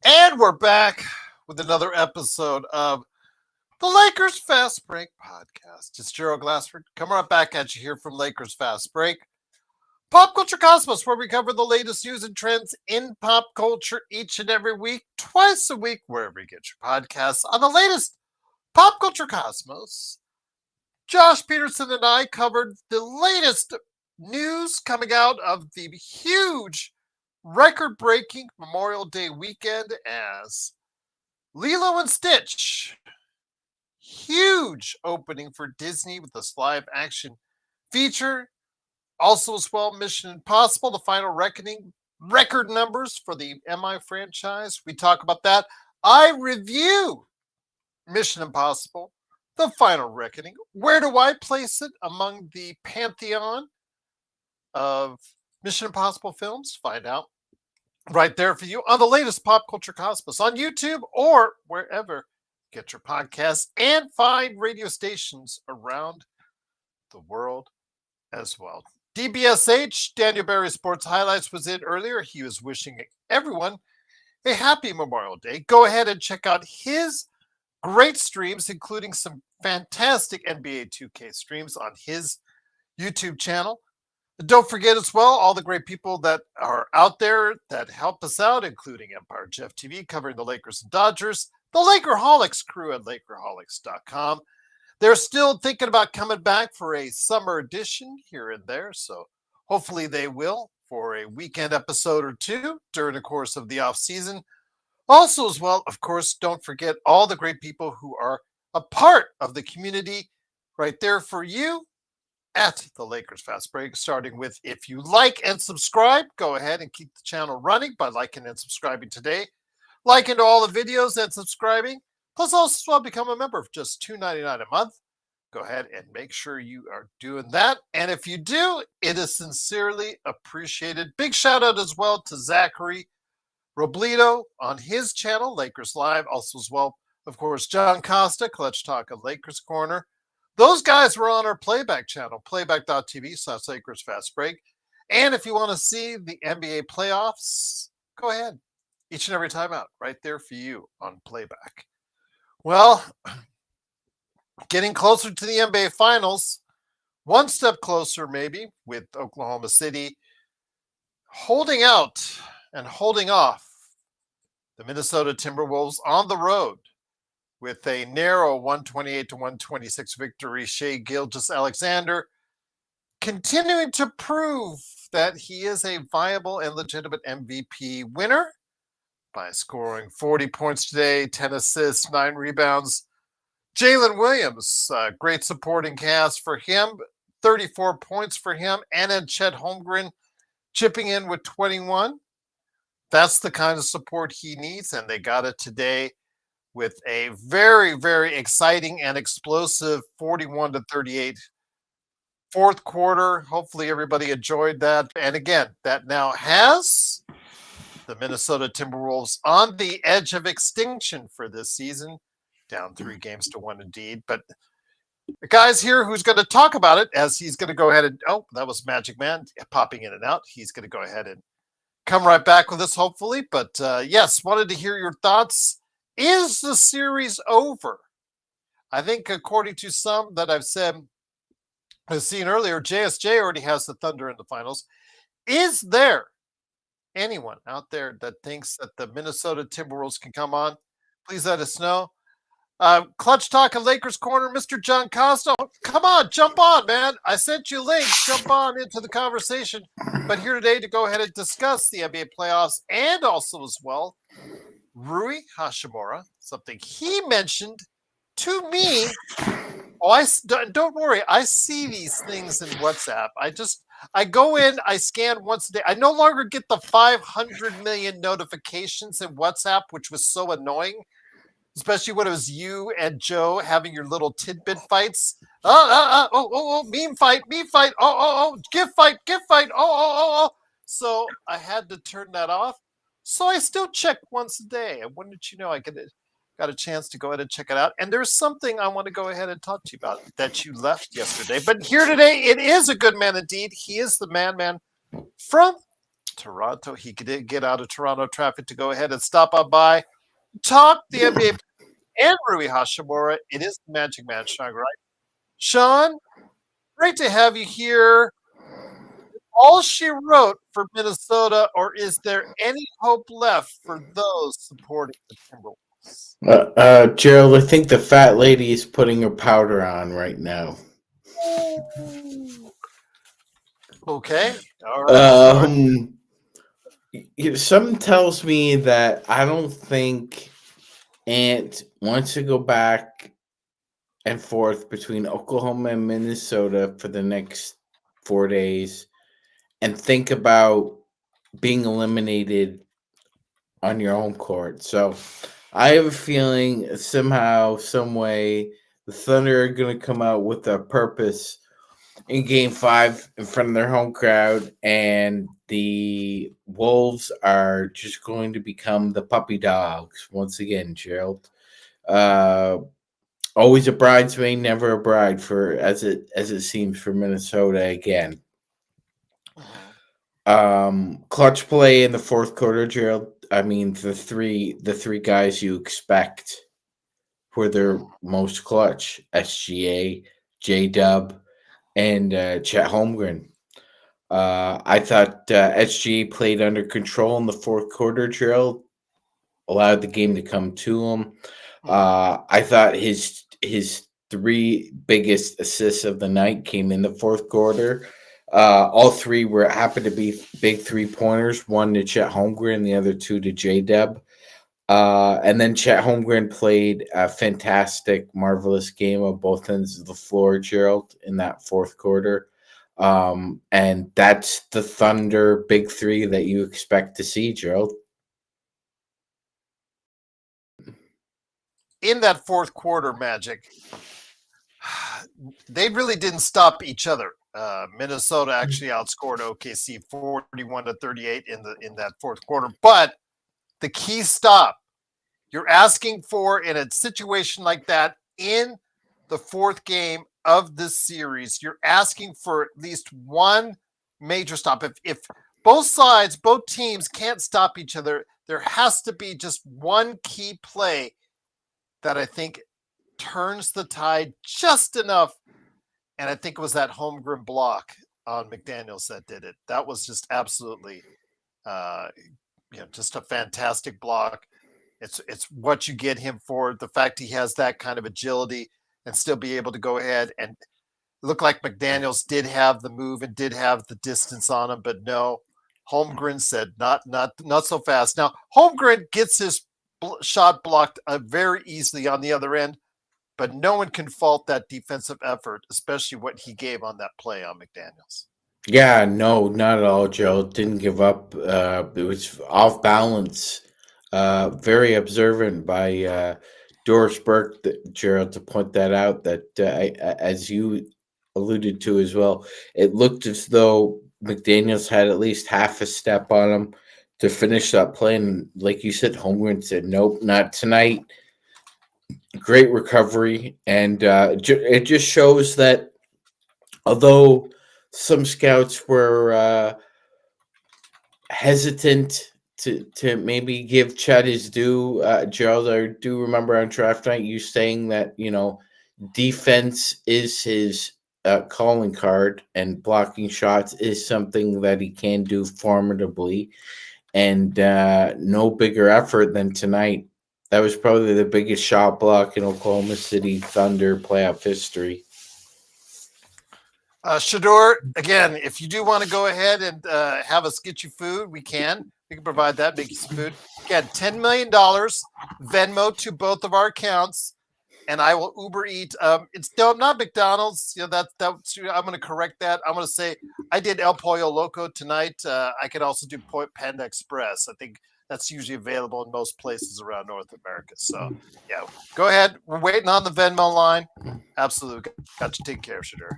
And we're back with another episode of the Lakers Fast Break podcast. It's Gerald Glassford coming right back at you here from Lakers Fast Break. Pop Culture Cosmos, where we cover the latest news and trends in pop culture each and every week, twice a week, wherever you get your podcasts. On the latest Pop Culture Cosmos, Josh Peterson and I covered the latest news coming out of the huge record-breaking Memorial Day weekend as Lilo and Stitch, huge opening for Disney with this live-action feature. Also as well, Mission Impossible, The Final Reckoning, record numbers for the MI franchise. We talk about that. I review Mission Impossible, The Final Reckoning. Where do I place it among the pantheon of Mission Impossible films? Find out right there for you on the latest Pop Culture Cosmos on YouTube or wherever you get your podcasts, and find radio stations around the world as well. DBSH, Daniel Barry Sports Highlights, was in earlier. He was wishing everyone a happy Memorial Day. Go ahead and check out his great streams, including some fantastic NBA 2K streams on his YouTube channel. Don't forget as well all the great people that are out there that help us out, including Empire Jeff TV covering the Lakers and Dodgers, the Lakerholics crew at Lakerholics.com. They're still thinking about coming back for a summer edition here and there, so hopefully they will for a weekend episode or two during the course of the off season. Also as well, of course, don't forget all the great people who are a part of the community right there for you at the Lakers Fast Break, starting with, if you like and subscribe, go ahead and keep the channel running by liking and subscribing today. Liking to all the videos and subscribing. Plus, also become a member for just $2.99 a month. Go ahead and make sure you are doing that. And if you do, it is sincerely appreciated. Big shout out as well to Zachary Robledo on his channel, Lakers Live. Also as well, of course, John Costa, Clutch Talk of Lakers Corner. Those guys were on our playback channel, playback.tv/Lakers Fast Break. And if you want to see the NBA playoffs, go ahead. Each and every time out, right there for you on playback. Well, getting closer to the NBA Finals, one step closer maybe, with Oklahoma City holding out and holding off the Minnesota Timberwolves on the road with a narrow 128-126 victory. Shai Gilgeous-Alexander continuing to prove that he is a viable and legitimate MVP winner by scoring 40 points today, 10 assists, 9 rebounds. Jalen Williams, great supporting cast for him, 34 points for him, and then Chet Holmgren chipping in with 21. That's the kind of support he needs, and they got it today with a very, very exciting and explosive 41-38 fourth quarter. Hopefully everybody enjoyed that. And again, that now has the Minnesota Timberwolves on the edge of extinction for this season, down 3-1 indeed. But the guy's here who's going to talk about it, as he's going to go ahead and, oh, that was Magic Man popping in and out. He's going to go ahead and come right back with us, hopefully. But yes, wanted to hear your thoughts. Is the series over? I think according to some that I've seen earlier, JSJ already has the Thunder in the finals. Is there anyone out there that thinks that the Minnesota Timberwolves can come on? Please let us know. Clutch Talk and Lakers Corner, Mr. John Costa. Come on, jump on, man. I sent you links. Jump on into the conversation. But here today to go ahead and discuss the NBA playoffs, and also as well, Rui Hachimura, something he mentioned to me. Oh, don't worry. I see these things in WhatsApp. I go in, I scan once a day. I no longer get the 500 million notifications in WhatsApp, which was so annoying, especially when it was you and Joe having your little tidbit fights. Meme fight, gift fight, oh. So I had to turn that off. So I still check once a day. And wouldn't you know, I got a chance to go ahead and check it out. And there's something I want to go ahead and talk to you about that you left yesterday. But here today, it is a good man indeed. He is the man from Toronto. He could get out of Toronto traffic to go ahead and stop on by, talk the NBA and Rui Hachimura. It is the Magic Man, Sean, right? Sean, great to have you here. All she wrote for Minnesota, or is there any hope left for those supporting the Timberwolves? Gerald, I think the fat lady is putting her powder on right now. Okay. All right. Something tells me that I don't think Ant wants to go back and forth between Oklahoma and Minnesota for the next 4 days and think about being eliminated on your home court. So I have a feeling somehow, some way, the Thunder are going to come out with a purpose in Game 5 in front of their home crowd, and the Wolves are just going to become the puppy dogs once again, Gerald. Always a bridesmaid, never a bride, for as it seems for Minnesota again. Clutch play in the fourth quarter, Gerald. I mean, the three guys you expect were their most clutch: SGA, J Dub, and Chet Holmgren. I thought SGA played under control in the fourth quarter, Gerald. Allowed the game to come to him. I thought his three biggest assists of the night came in the fourth quarter. All three happened to be big 3-pointers. One to Chet Holmgren, the other two to J Dub. And then Chet Holmgren played a fantastic, marvelous game of both ends of the floor, Gerald, in that fourth quarter. And that's the Thunder big three that you expect to see, Gerald. In that fourth quarter, Magic, they really didn't stop each other. Minnesota actually outscored OKC 41-38 in that fourth quarter. But the key stop you're asking for in a situation like that in the fourth game of this series, you're asking for at least one major stop. If both sides, both teams can't stop each other, there has to be just one key play that I think turns the tide just enough. And I think it was that Holmgren block on McDaniels that did it. That was just absolutely, just a fantastic block. It's what you get him for. The fact he has that kind of agility and still be able to go ahead and look like McDaniels did have the move and did have the distance on him, but no, Holmgren said not so fast. Now Holmgren gets his shot blocked very easily on the other end, but no one can fault that defensive effort, especially what he gave on that play on McDaniels. Yeah, no, not at all, Joe. Didn't give up. It was off balance. Very observant by Doris Burke, Gerald, to point that out. That as you alluded to as well, it looked as though McDaniels had at least half a step on him to finish that play. And like you said, Holmgren said, nope, not tonight. Great recovery. And it just shows that although some scouts were hesitant to maybe give Chet his due, Gerald, I do remember on draft night you saying that, defense is his calling card and blocking shots is something that he can do formidably, and no bigger effort than tonight. That was probably the biggest shot block in Oklahoma City Thunder playoff history. Shador, again, if you do want to go ahead and have us get you food, we can. We can provide that, make you some food. Again, $10 million, Venmo to both of our accounts, and I will Uber eat. It's not McDonald's. I'm going to correct that. I'm going to say I did El Pollo Loco tonight. I could also do Panda Express. I think that's usually available in most places around North America. So, yeah, go ahead. We're waiting on the Venmo line. Absolutely. Got you taken care of, Shador.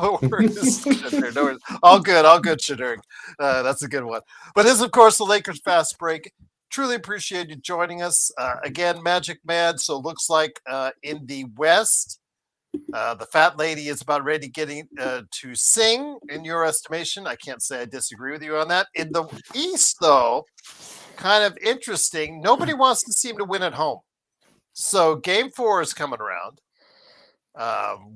No worries. Shador, no worries. All good, Shador. That's a good one. But this, of course, the Lakers Fast Break. Truly appreciate you joining us. Again, Magic Mad. So it looks like in the West, The fat lady is about ready getting to sing, in your estimation. I can't say I disagree with you on that. In the East, though, kind of interesting. Nobody wants to seem to win at home. So game 4 is coming around.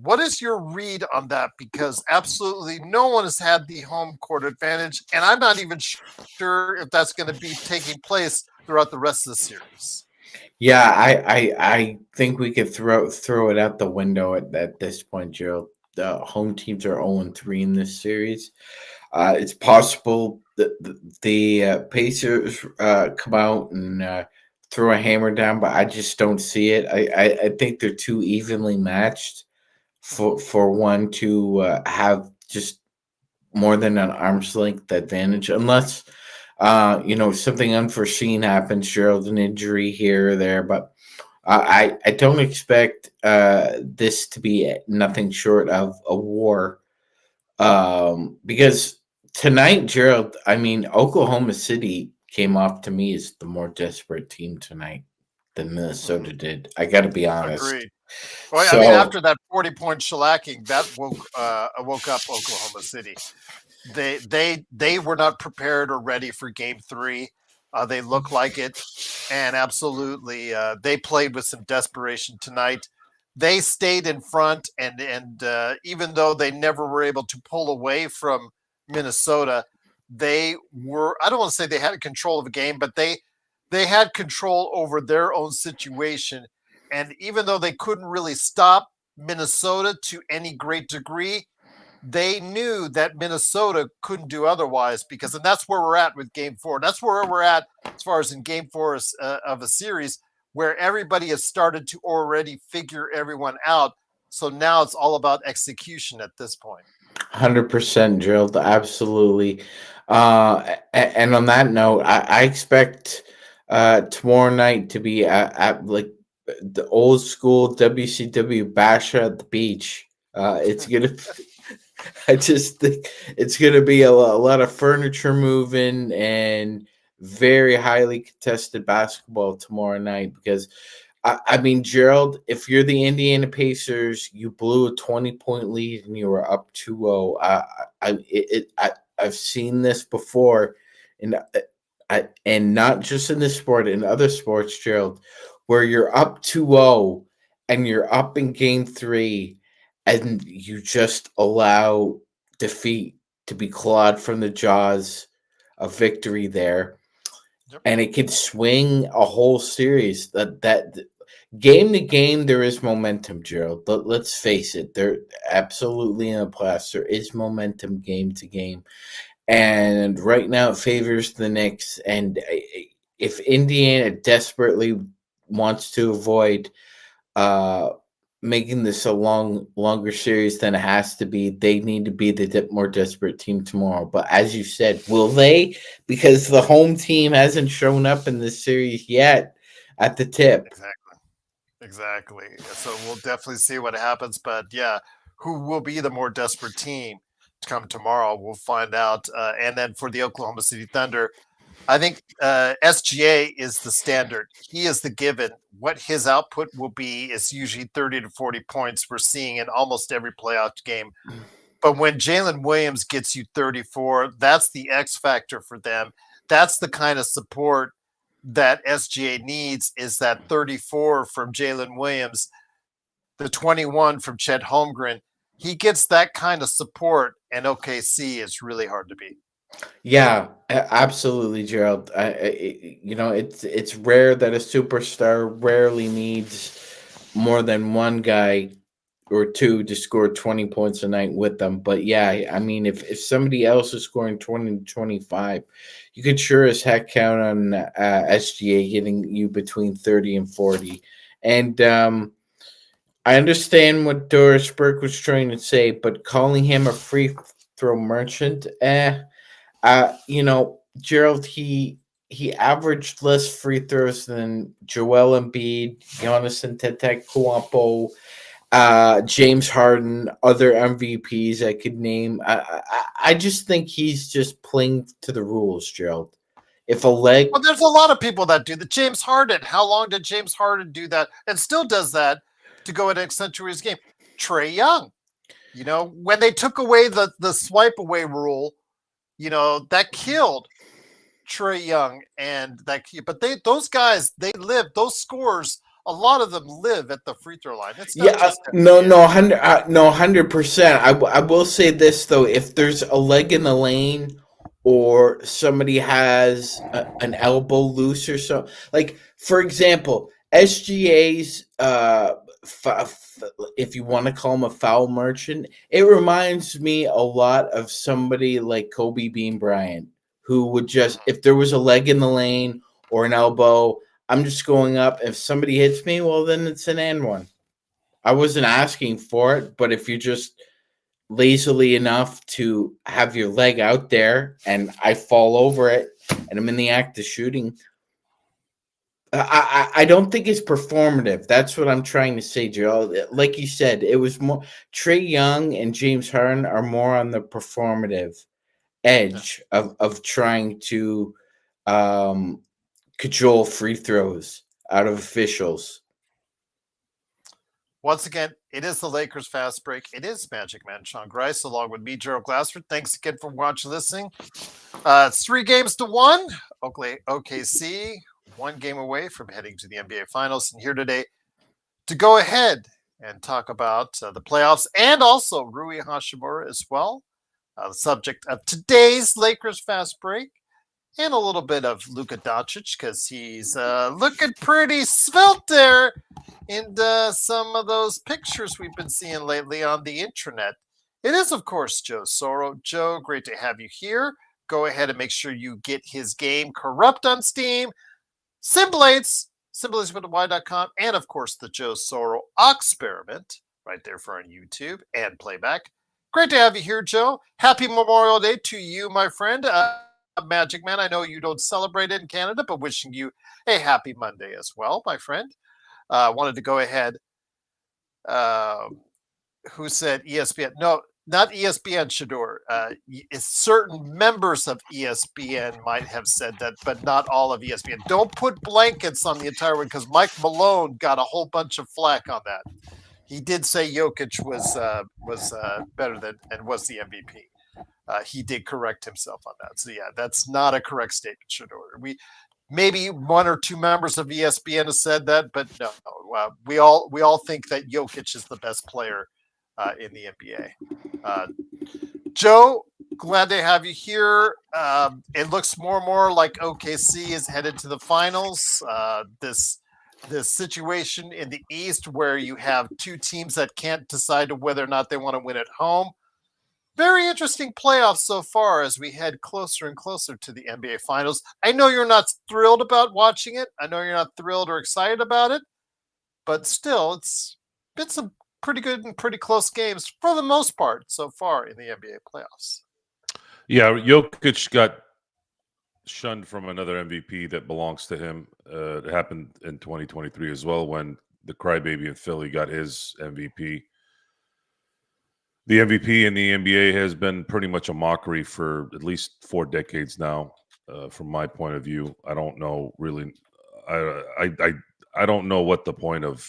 What is your read on that? Because absolutely no one has had the home court advantage, and I'm not even sure if that's going to be taking place throughout the rest of the series. Yeah, I think we could throw it out the window at this point, Gerald. The home teams are 0-3 in this series. It's possible that the Pacers come out and throw a hammer down, but I just don't see it. I think they're too evenly matched for one to have just more than an arm's length advantage, unless something unforeseen happens, Gerald, an injury here or there. But I don't expect this to be nothing short of a war, because tonight, Gerald, I mean, Oklahoma City came off to me as the more desperate team tonight than Minnesota did. I got to be honest. Agreed. Well, I mean, So after that 40-point shellacking, that woke up Oklahoma City. They were not prepared or ready for Game 3. They look like it, and absolutely, they played with some desperation tonight. They stayed in front, and even though they never were able to pull away from Minnesota, they were. I don't want to say they had control of the game, but they had control over their own situation. And even though they couldn't really stop Minnesota to any great degree, they knew that Minnesota couldn't do otherwise, because, and that's where we're at with game 4. That's where we're at as far as in game 4 of a series, where everybody has started to already figure everyone out. So now it's all about execution at this point. 100%, Gerald, absolutely. And on that note, I expect tomorrow night to be at like the old school WCW basher at the beach. It's gonna. I just think it's gonna be a lot of furniture moving and very highly contested basketball tomorrow night, because I mean, Gerald, if you're the Indiana Pacers, you blew a 20-point lead and you were up 2-0. I've seen this before, and and not just in this sport, in other sports, Gerald, where you're up 2-0 and you're up in game 3, and you just allow defeat to be clawed from the jaws of victory there, Yep. and it can swing a whole series. That game to game, there is momentum, Gerald. Let's face it, there absolutely in the playoffs there is momentum game to game, and right now it favors the Knicks. And if Indiana desperately wants to avoid uh, making this a longer series than it has to be, they need to be the more desperate team tomorrow. But as you said, will they? Because the home team hasn't shown up in this series yet at the tip. Exactly. Exactly. So we'll definitely see what happens. But yeah, who will be the more desperate team to come tomorrow? We'll find out. And then for the Oklahoma City Thunder, I think SGA is the standard. He is the given. What his output will be is usually 30 to 40 points we're seeing in almost every playoff game. But when Jalen Williams gets you 34, that's the X factor for them. That's the kind of support that SGA needs, is that 34 from Jalen Williams, the 21 from Chet Holmgren. He gets that kind of support, and OKC is really hard to beat. Yeah, absolutely, Gerald. It's rare that a superstar rarely needs more than one guy or two to score 20 points a night with them. But yeah, I mean, if somebody else is scoring 20 to 25, you could sure as heck count on SGA getting you between 30 and 40. And I understand what Doris Burke was trying to say, but calling him a free throw merchant, Gerald, he averaged less free throws than Joel Embiid, Giannis Antetokounmpo, James Harden, other MVPs I could name. I just think he's just playing to the rules, Gerald. If a leg, Well, there's a lot of people that do that. James Harden, how long did James Harden do that and still does that to go and accentuate his game? Trae Young. You know, when they took away the swipe away rule, you know, that killed Trae Young but those guys, they live, those scores, a lot of them live at the free throw line. It's not just no, NBA. 100%. I will say this though: if there's a leg in the lane, or somebody has an elbow loose or so, like for example, SGA's if you want to call him a foul merchant, it reminds me a lot of somebody like Kobe Bean Bryant, who would just, if there was a leg in the lane or an elbow, I'm just going up. If somebody hits me, well, then it's an and one. I wasn't asking for it, but if you're just lazily enough to have your leg out there and I fall over it and I'm in the act of shooting, I don't think it's performative. That's what I'm trying to say, Joe. Like you said, it was more Trae Young and James Harden are more on the performative edge of trying to cajole free throws out of officials. Once again, it is the Lakers Fast Break. It is Magic Man Sean Grice, along with me, Gerald Glassford. Thanks again for watching, listening. It's 3-1. OKC, 1 game away from heading to the NBA Finals. And here today to go ahead and talk about the playoffs and also Rui Hachimura as well. The subject of today's Lakers Fast Break. And a little bit of Luka Doncic, because he's looking pretty svelte there in some of those pictures we've been seeing lately on the intranet. It is, of course, Joe Soro. Joe, great to have you here. Go ahead and make sure you get his game Corrupt on Steam, Symblades, symblades.y.com, and, of course, the Joe Soro Experiment right there for on YouTube and playback. Great to have you here, Joe. Happy Memorial Day to you, my friend. Magic Man, I know you don't celebrate it in Canada, but wishing you a happy Monday as well, my friend. Wanted to go ahead. Who said ESPN? No, not ESPN, Shador. Certain members of ESPN might have said that, but not all of ESPN. Don't put blankets on the entire one, because Mike Malone got a whole bunch of flack on that. He did say Jokic was better than and was the MVP. He did correct himself on that. So yeah, that's not a correct statement, Shador. Maybe 1 or 2 members of ESPN have said that, but no. We all think that Jokic is the best player in the NBA. Joe, glad to have you here. It looks more and more like OKC is headed to the finals. This situation in the East where you have 2 teams that can't decide whether or not they want to win at home. Very interesting playoffs so far as we head closer and closer to the NBA Finals. I know you're not thrilled about watching it. I know you're not thrilled or excited about it. But still, it's been some pretty good and pretty close games for the most part so far in the NBA playoffs. Yeah, Jokic got shunned from another MVP that belongs to him. It happened in 2023 as well when the crybaby in Philly got his MVP. The MVP in the NBA has been pretty much a mockery for at least 4 decades now. From my point of view, I don't know really. I don't know what the point of.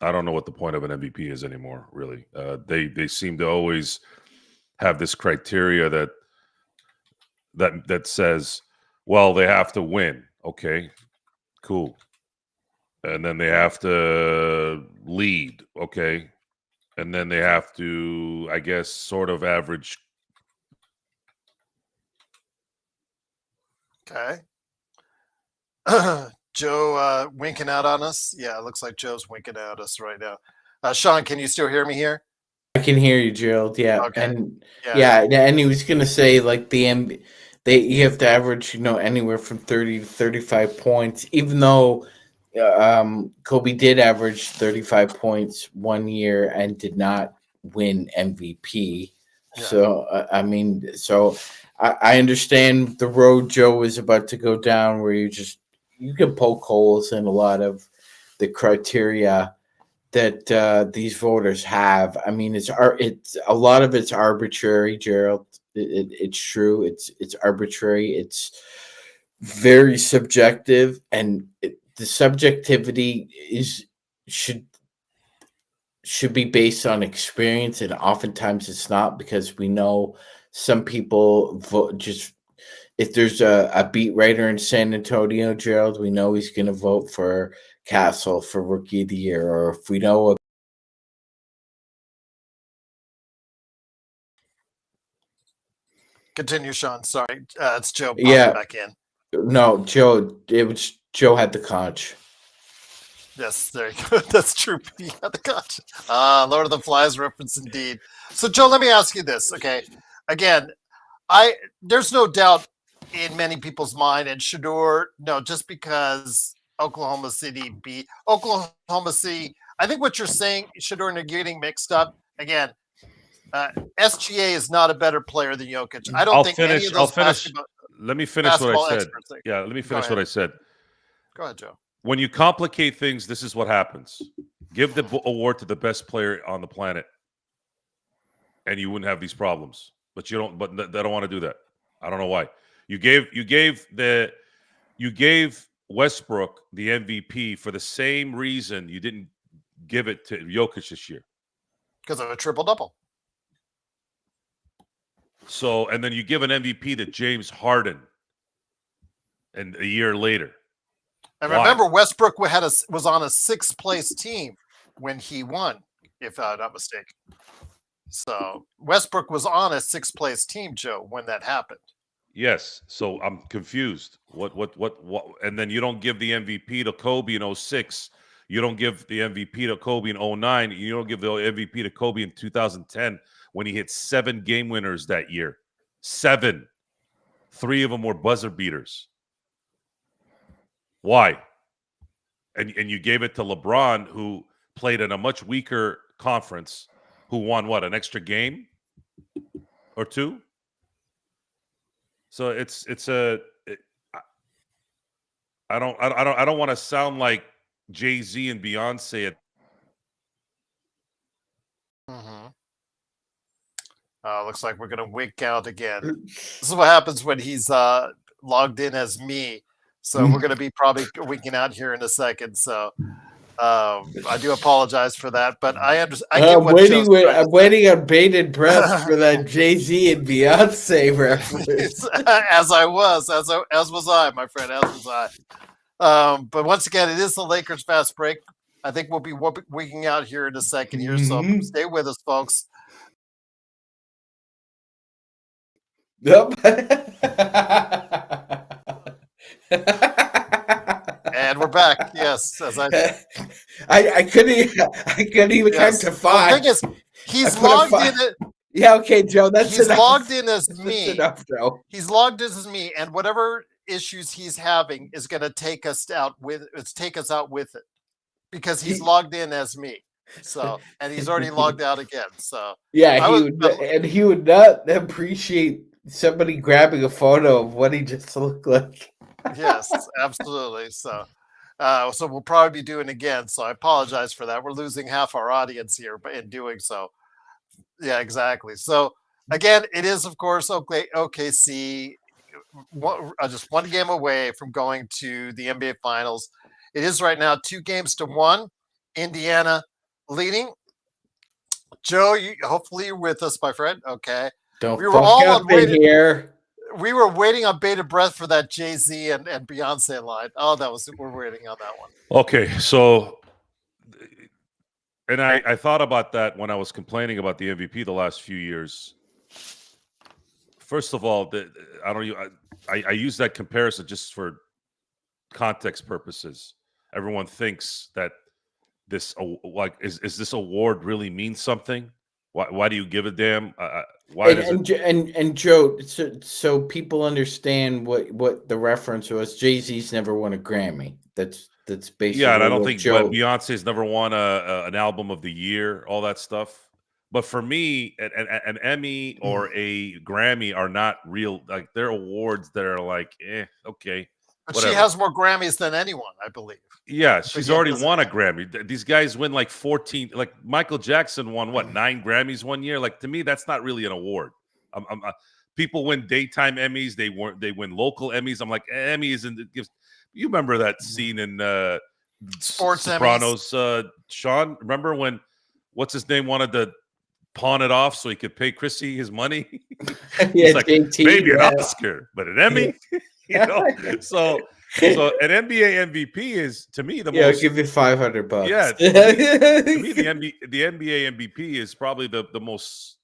I don't know what the point of an MVP is anymore. Really, they seem to always have this criteria that says, well, they have to win. Okay, cool, and then they have to lead. Okay. And then they have to, I guess, sort of average. Okay. Joe winking out on us. Yeah, it looks like Joe's winking at us right now. Sean, can you still hear me here? I can hear you, Gerald. Yeah, okay. And and he was gonna say like you have to average anywhere from 30 to 35 points, even though Kobe did average 35 points 1 year and did not win MVP. Yeah. So I understand the road Joe is about to go down, where you can poke holes in a lot of the criteria that these voters have. I mean, it's a lot of it's arbitrary, Gerald. It's true. It's arbitrary. It's very subjective, and the subjectivity should be based on experience, and oftentimes it's not, because we know some people vote just if there's a beat writer in San Antonio, Gerald, we know he's going to vote for Castle for Rookie of the Year, or if we know Continue, Sean. Sorry, it's Joe popping Yeah. back in. no, Joe had the conch. Yes, there you go. That's true. He had the conch. Lord of the Flies reference indeed. So, Joe, let me ask you this. Okay, again, there's no doubt in many people's mind, and Shador, no, just because Oklahoma City beat Oklahoma City. I think what you're saying, Shador, and you're getting mixed up again. SGA is not a better player than Jokic. I don't think any of those Let me finish what I basketball said. experts think. Yeah, let me Go finish ahead. what I said. Go ahead, Joe. When you complicate things, this is what happens. Give the award to the best player on the planet, and you wouldn't have these problems. But you don't. But they don't want to do that. I don't know why. You gave Westbrook the MVP for the same reason you didn't give it to Jokic this year. Because of a triple-double. So, and then you give an MVP to James Harden, and a year later. And Why? remember, Westbrook was on a 6th place team when he won, if I'm not mistaken. So Westbrook was on a 6th place team, Joe, when that happened. Yes. So I'm confused. What? And then you don't give the MVP to Kobe in 06. You don't give the MVP to Kobe in 09. You don't give the MVP to Kobe in 2010 when he hit 7 game winners that year. 7. 3 of them were buzzer beaters. Why? And you gave it to LeBron, who played in a much weaker conference, who won what, an extra game or 2? So I don't want to sound like Jay-Z and Beyonce. Looks like we're gonna wink out again. This is what happens when he's logged in as me. So we're going to be probably winking out here in a second. So I do apologize for that, but I understand. I'm waiting on bated breath for that Jay-Z and Beyonce reference. as was I, my friend, as was I. But once again, it is the Lakers fast break. I think we'll be winking out here in a second here. So stay with us, folks. Yep. And we're back. Yes, as I couldn't even count to 5. The thing is, he's logged in. Yeah, okay, Joe. He's logged in as me. That's enough, Joe. He's logged in as me, and whatever issues he's having is going to take us out with it, because he's logged in as me. So, and he's already logged out again. So yeah, he would not appreciate somebody grabbing a photo of what he just looked like. Yes, absolutely. So we'll probably be doing it again. So I apologize for that. We're losing half our audience here, but in doing so, yeah, exactly. So again, it is of course OKC, just one game away from going to the NBA Finals. It is right now 2-1. Indiana leading. Joe, hopefully you're with us, my friend. Okay. We were all here. We were waiting on bated breath for that Jay-Z and Beyonce line. Oh, we're waiting on that one. Okay, so, and I thought about that when I was complaining about the MVP the last few years. First of all, I use that comparison just for context purposes. Everyone thinks that this is this award really means something? Why do you give a damn? Why and Joe, so people understand what the reference was. Jay-Z's never won a Grammy. That's basically and I don't think Beyonce's never won an album of the year, all that stuff. But for me, an Emmy or a Grammy are not real. Like, they're awards that are like, okay. But whatever. She has more Grammys than anyone, I believe. Yeah, she's already won a Grammy. These guys win like 14. Like Michael Jackson won 9 Grammys one year. Like, to me, that's not really an award. People win daytime Emmys. They win local Emmys. I'm like, Emmy isn't. You remember that scene in Sports Sopranos? Sean, remember when what's his name wanted to pawn it off so he could pay Chrissy his money. Yeah, He's like, JT, maybe an yeah. Oscar, but an Emmy. You know, so an NBA MVP is to me the Yeah, I'll most. give you $500. Yeah, to me the NBA MVP is probably the most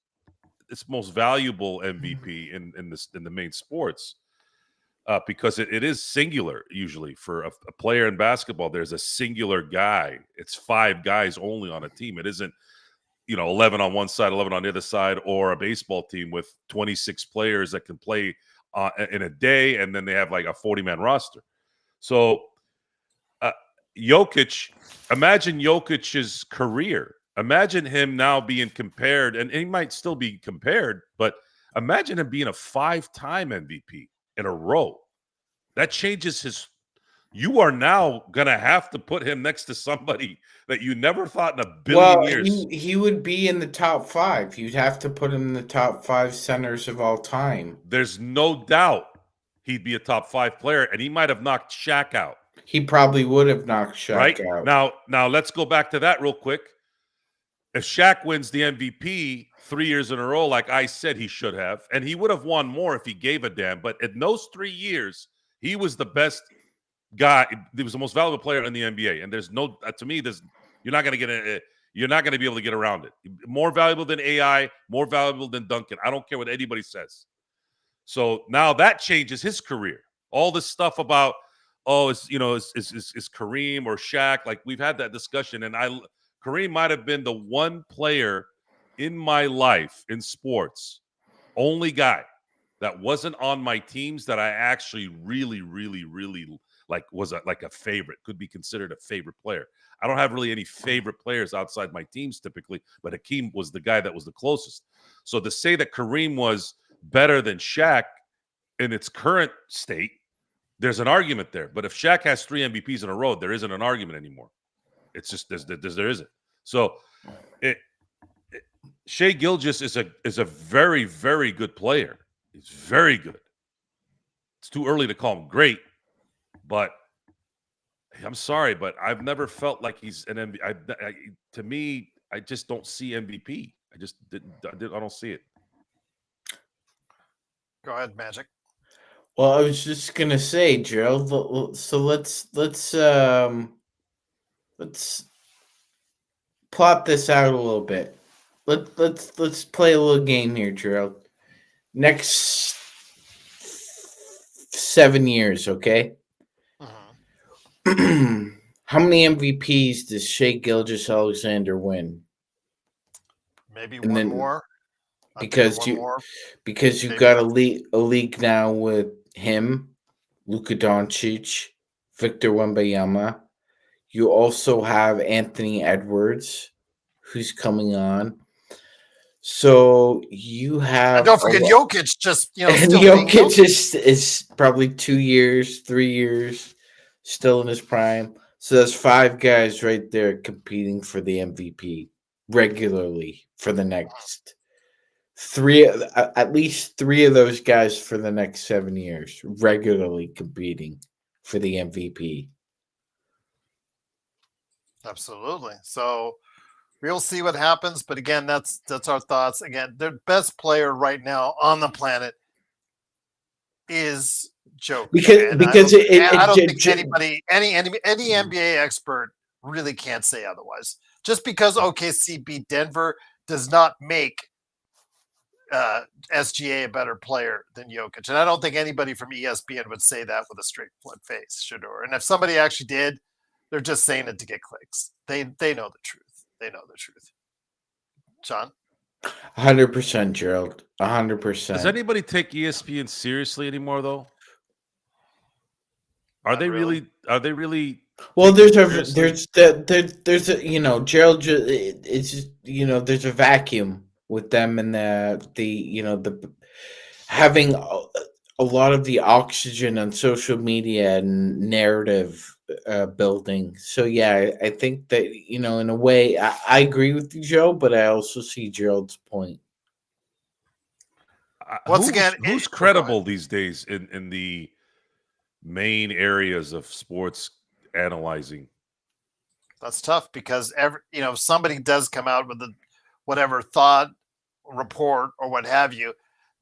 valuable MVP in the main sports. Because it is singular usually for a player in basketball. There's a singular guy. It's 5 guys only on a team. It isn't 11 on one side, 11 on the other side, or a baseball team with 26 players that can play in a day, and then they have like a 40-man roster. So Jokic, imagine Jokic's career. Imagine him now being compared, and he might still be compared, but imagine him being a 5-time MVP in a row. That changes his. You are now going to have to put him next to somebody that you never thought in a billion years. He would be in the top 5. You'd have to put him in the top 5 centers of all time. There's no doubt he'd be a top 5 player, and he might have knocked Shaq out. He probably would have knocked Shaq out. Now let's go back to that real quick. If Shaq wins the MVP 3 years in a row, like I said he should have, and he would have won more if he gave a damn, but in those 3 years, he was the best guy. He was the most valuable player in the NBA, and there's no to me. You're not going to be able to get around it. More valuable than AI, more valuable than Duncan. I don't care what anybody says. So now that changes his career. All this stuff about is Kareem or Shaq? Like we've had that discussion, and Kareem might have been the one player in my life in sports, only guy that wasn't on my teams that I actually really, really, really was like a favorite, could be considered a favorite player. I don't have really any favorite players outside my teams typically, but Hakeem was the guy that was the closest. So to say that Kareem was better than Shaq in its current state, there's an argument there. But if Shaq has 3 MVPs in a row, there isn't an argument anymore. It's just there isn't. So Shai Gilgeous is a very, very good player. He's very good. It's too early to call him great, but I'm sorry, but I've never felt like he's an MVP. To me, I just don't see MVP. I don't see it. Go ahead, Magic. Well, I was just gonna say, Gerald. So let's plot this out a little bit. Let's play a little game here, Gerald. Next 7 years, okay? How many MVPs does Shai Gilgeous-Alexander win? Maybe And one then- more. Because you Maybe got a league now with him, Luka Doncic, Victor Wembanyama. You also have Anthony Edwards, who's coming on. So you have. And don't forget Jokic. Just And still being Jokic is probably 2 years, 3 years, still in his prime. So that's 5 guys right there competing for the MVP regularly for the next at least 3 of those guys for the next 7 years, regularly competing for the MVP. Absolutely. So we'll see what happens. But again, that's our thoughts. Again, the best player right now on the planet is Jokic. Because I don't think anybody, any NBA expert really can't say otherwise. Just because OKC beat Denver does not make SGA a better player than Jokic. And I don't think anybody from ESPN would say that with a straight face, Shador. And if somebody actually did, they're just saying it to get clicks. They know the truth. They know the truth. John? 100%, Gerald. 100%. Does anybody take ESPN seriously anymore, though? Are they really? Well, there's a Gerald. It's just, there's a vacuum with them and the having a lot of the oxygen on social media and narrative building. So yeah, I think that in a way I agree with you, Joe, but I also see Gerald's point. Once again, who's credible these days in the main areas of sports analyzing? That's tough because if somebody does come out with whatever thought, report, or what have you,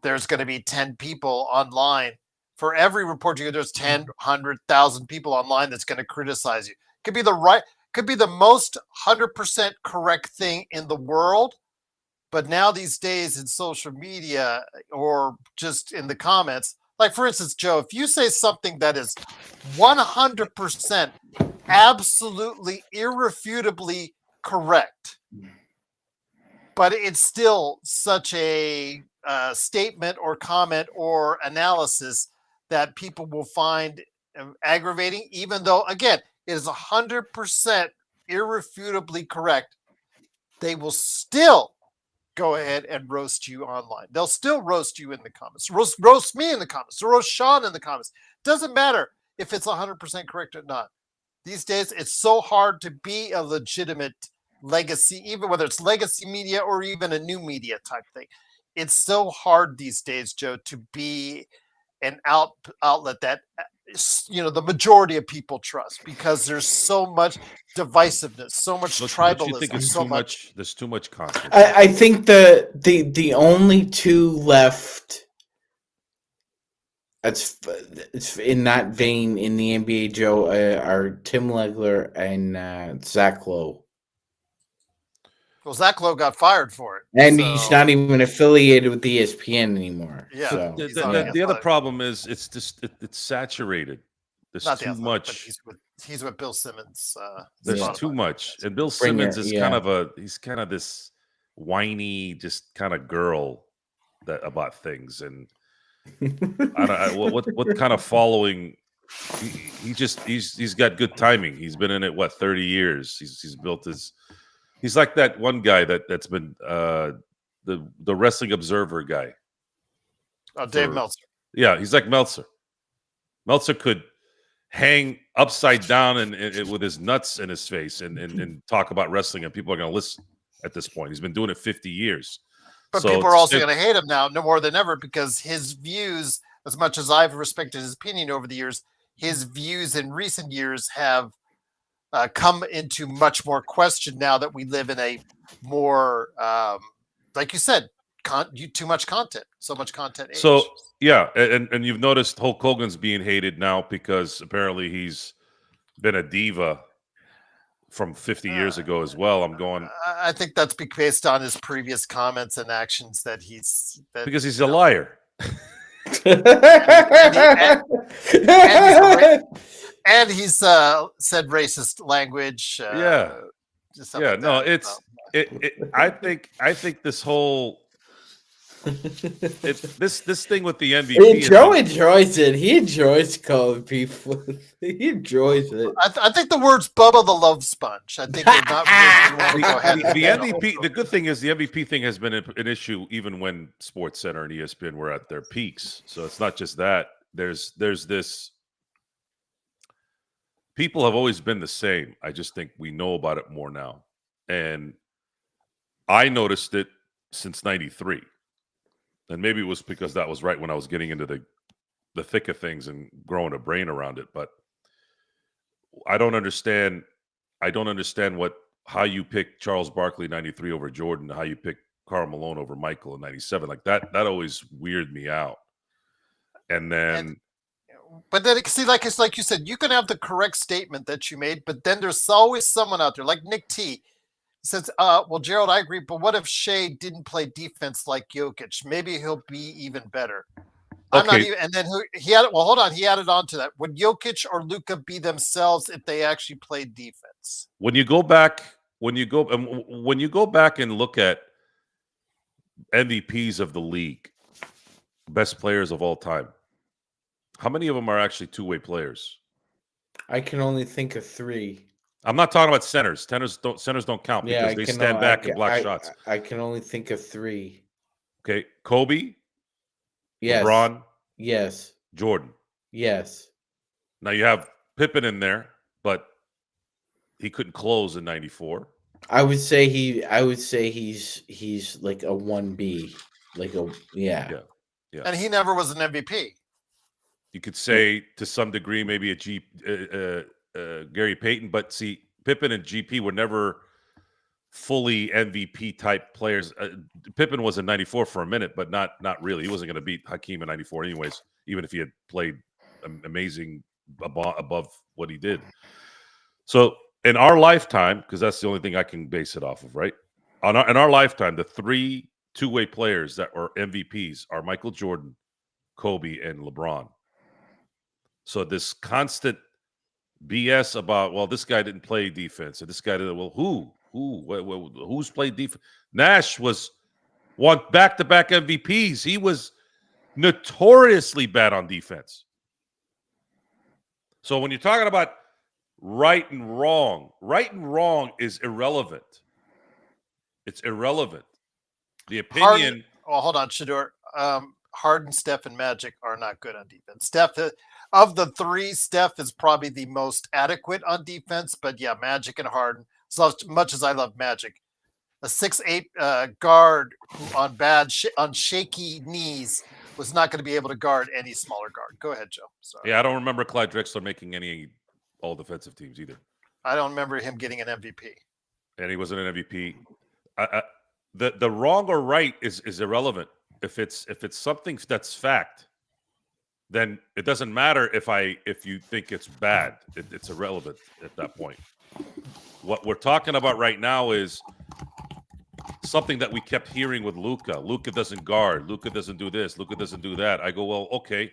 there's going to be 10 people online. For every report you get, there's 10, 100,000 people online that's going to criticize you. Could be the most 100% correct thing in the world. But now these days in social media or just in the comments, like for instance, Joe, if you say something that is 100% absolutely irrefutably correct, but it's still such a statement or comment or analysis that people will find aggravating, even though, again, it is 100% irrefutably correct, they will still go ahead and roast you online. They'll still roast you in the comments, roast me in the comments, roast Sean in the comments. Doesn't matter if it's 100% correct or not. These days, it's so hard to be a legitimate legacy, even whether it's legacy media or even a new media type thing. It's so hard these days, Joe, to be an outlet that the majority of people trust, because there's so much divisiveness, so much tribalism. You think it's so too much? There's too much content. I think the only two left it's in that vein in the NBA, Joe, are Tim Legler and Zach Lowe. Well, Zach Lowe got fired for it, and he's not even affiliated with ESPN anymore. Yeah. So. The other problem is it's just it's saturated. There's not too much. He's with Bill Simmons. There's too much, and Bill Simmons is kind of this whiny, just kind of girl about things, and I don't what kind of following. He's got good timing. He's been in it 30 years. He's built his. He's like that one guy that's been the Wrestling Observer guy. Oh, Dave Meltzer. Yeah, he's like Meltzer. Meltzer could hang upside down and with his nuts in his face and talk about wrestling, and people are going to listen at this point. He's been doing it 50 years. But people are also going to hate him now, no more than ever, because his views, as much as I've respected his opinion over the years, his views in recent years have come into much more question now that we live in a more, like you said, too much content, so much content. Age. So yeah, and you've noticed Hulk Hogan's being hated now because apparently he's been a diva from 50 years ago as well. I think that's based on his previous comments and actions because he's a liar. And he's said racist language. No, I think this whole this thing with the MVP. Joe enjoys it. He enjoys calling people. He enjoys it. I think the word's Bubba the Love Sponge. I think the MVP. The good thing is the MVP thing has been an issue even when SportsCenter and ESPN were at their peaks. So it's not just that. There's this. People have always been the same. I just think we know about it more now. And I noticed it since 93. And maybe it was because that was right when I was getting into the thick of things and growing a brain around it. But I don't understand how you pick Charles Barkley 93 over Jordan, how you pick Karl Malone over Michael in 97. Like that always weirded me out. And then but then, see, it's like you said, you can have the correct statement that you made, but then there's always someone out there, like Nick T. says, well, Gerald, I agree, but what if Shea didn't play defense like Jokic? Maybe he'll be even better. I'm not even, and then he added on to that. Would Jokic or Luka be themselves if they actually played defense? When you go back and look at MVPs of the league, best players of all time, how many of them are actually two-way players? I can only think of 3. I'm not talking about centers. Centers don't count because they stand back and block shots. I can only think of 3. Okay, Kobe. Yes. LeBron. Yes. Jordan. Yes. Now you have Pippen in there, but he couldn't close in 94. I would say he's like a 1B, yeah. And he never was an MVP. You could say to some degree maybe a Gary Payton, but see, Pippen and GP were never fully MVP type players. Pippen was in '94 for a minute, but not really. He wasn't going to beat Hakeem in '94 anyways, even if he had played amazing above what he did. So in our lifetime, because that's the only thing I can base it off of, right? In our lifetime, the 3 two-way players that are MVPs are Michael Jordan, Kobe, and LeBron. So this constant BS about, well, this guy didn't play defense, and this guy didn't. Well, who's played defense? Nash won back-to-back MVPs. He was notoriously bad on defense. So when you're talking about right and wrong is irrelevant. It's irrelevant. The opinion. Hold on, Shador. Harden, Steph, and Magic are not good on defense. Steph, of the 3, Steph is probably the most adequate on defense. But yeah, Magic and Harden. So much as I love Magic, a 6'8" guard who on shaky knees was not going to be able to guard any smaller guard. Go ahead, Joe. Sorry. Yeah, I don't remember Clyde Drexler making any all defensive teams either. I don't remember him getting an MVP. And he wasn't an MVP. The wrong or right is irrelevant. If it's something that's fact, then it doesn't matter if you think it's bad. It's irrelevant at that point. What we're talking about right now is something that we kept hearing with Luka. Luka doesn't guard. Luka doesn't do this. Luka doesn't do that. I go, well, okay.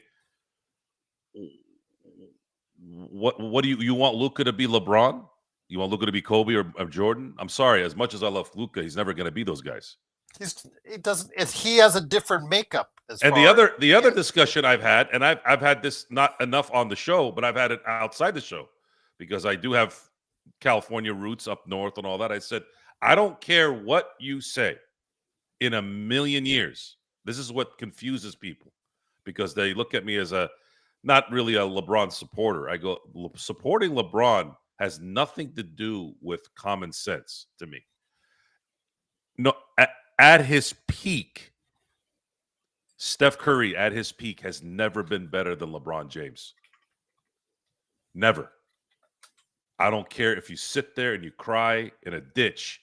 What do you want Luka to be LeBron? You want Luka to be Kobe or Jordan? I'm sorry. As much as I love Luka, he's never going to be those guys. He has a different makeup. The other discussion I've had, and I've had this not enough on the show, but I've had it outside the show because I do have California roots up north and all that. I said, I don't care what you say in a million years. This is what confuses people because they look at me as not really a LeBron supporter. I go, supporting LeBron has nothing to do with common sense to me. No, at his peak, Steph Curry at his peak has never been better than LeBron James. Never. I don't care if you sit there and you cry in a ditch,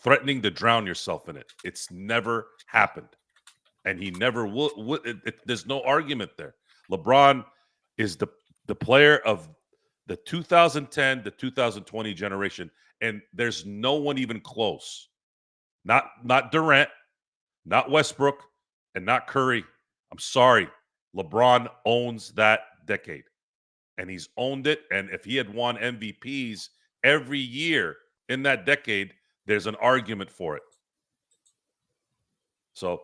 threatening to drown yourself in it. It's never happened. And he never will. There's no argument there. LeBron is the player of the 2010 to 2020 generation, and there's no one even close. Not Durant, not Westbrook, and not Curry. I'm sorry. LeBron owns that decade, and he's owned it. And if he had won MVPs every year in that decade, there's an argument for it. So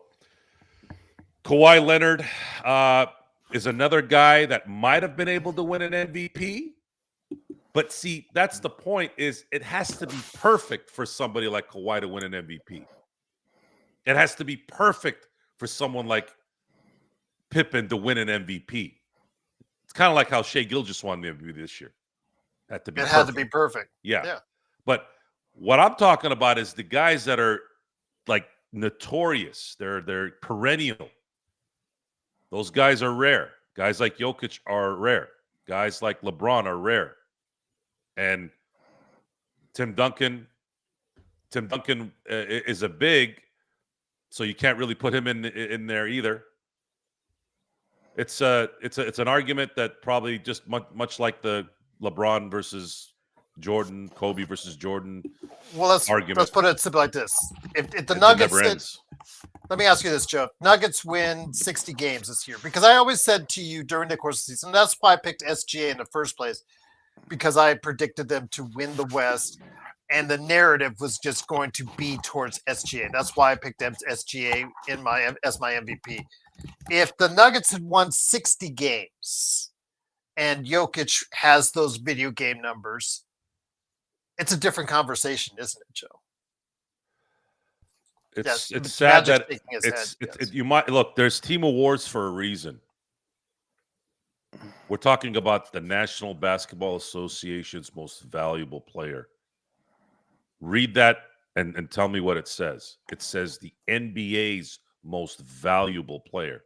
Kawhi Leonard is another guy that might have been able to win an MVP. But see, that's the point, is it has to be perfect for somebody like Kawhi to win an MVP. It has to be perfect for someone like Pippen to win an MVP. It's kind of like how Shai Gilgeous won the MVP this year. Had to be perfect. Yeah. But what I'm talking about is the guys that are like notorious. They're perennial. Those guys are rare. Guys like Jokic are rare. Guys like LeBron are rare. And Tim Duncan is a big, so you can't really put him in there either. It's an argument that probably just much like the LeBron versus Jordan, Kobe versus Jordan. Well, let's put it simply like this: if the Nuggets, let me ask you this, Joe. Nuggets win 60 games this year, because I always said to you during the course of the season, that's why I picked SGA in the first place, because I predicted them to win the West, and the narrative was just going to be towards SGA. That's why I picked SGA as my MVP. If the Nuggets had won 60 games and Jokic has those video game numbers, it's a different conversation, isn't it, Joe? It's sad that you might look. There's team awards for a reason. We're talking about the National Basketball Association's most valuable player. Read that and tell me what it says. It says the NBA's most valuable player.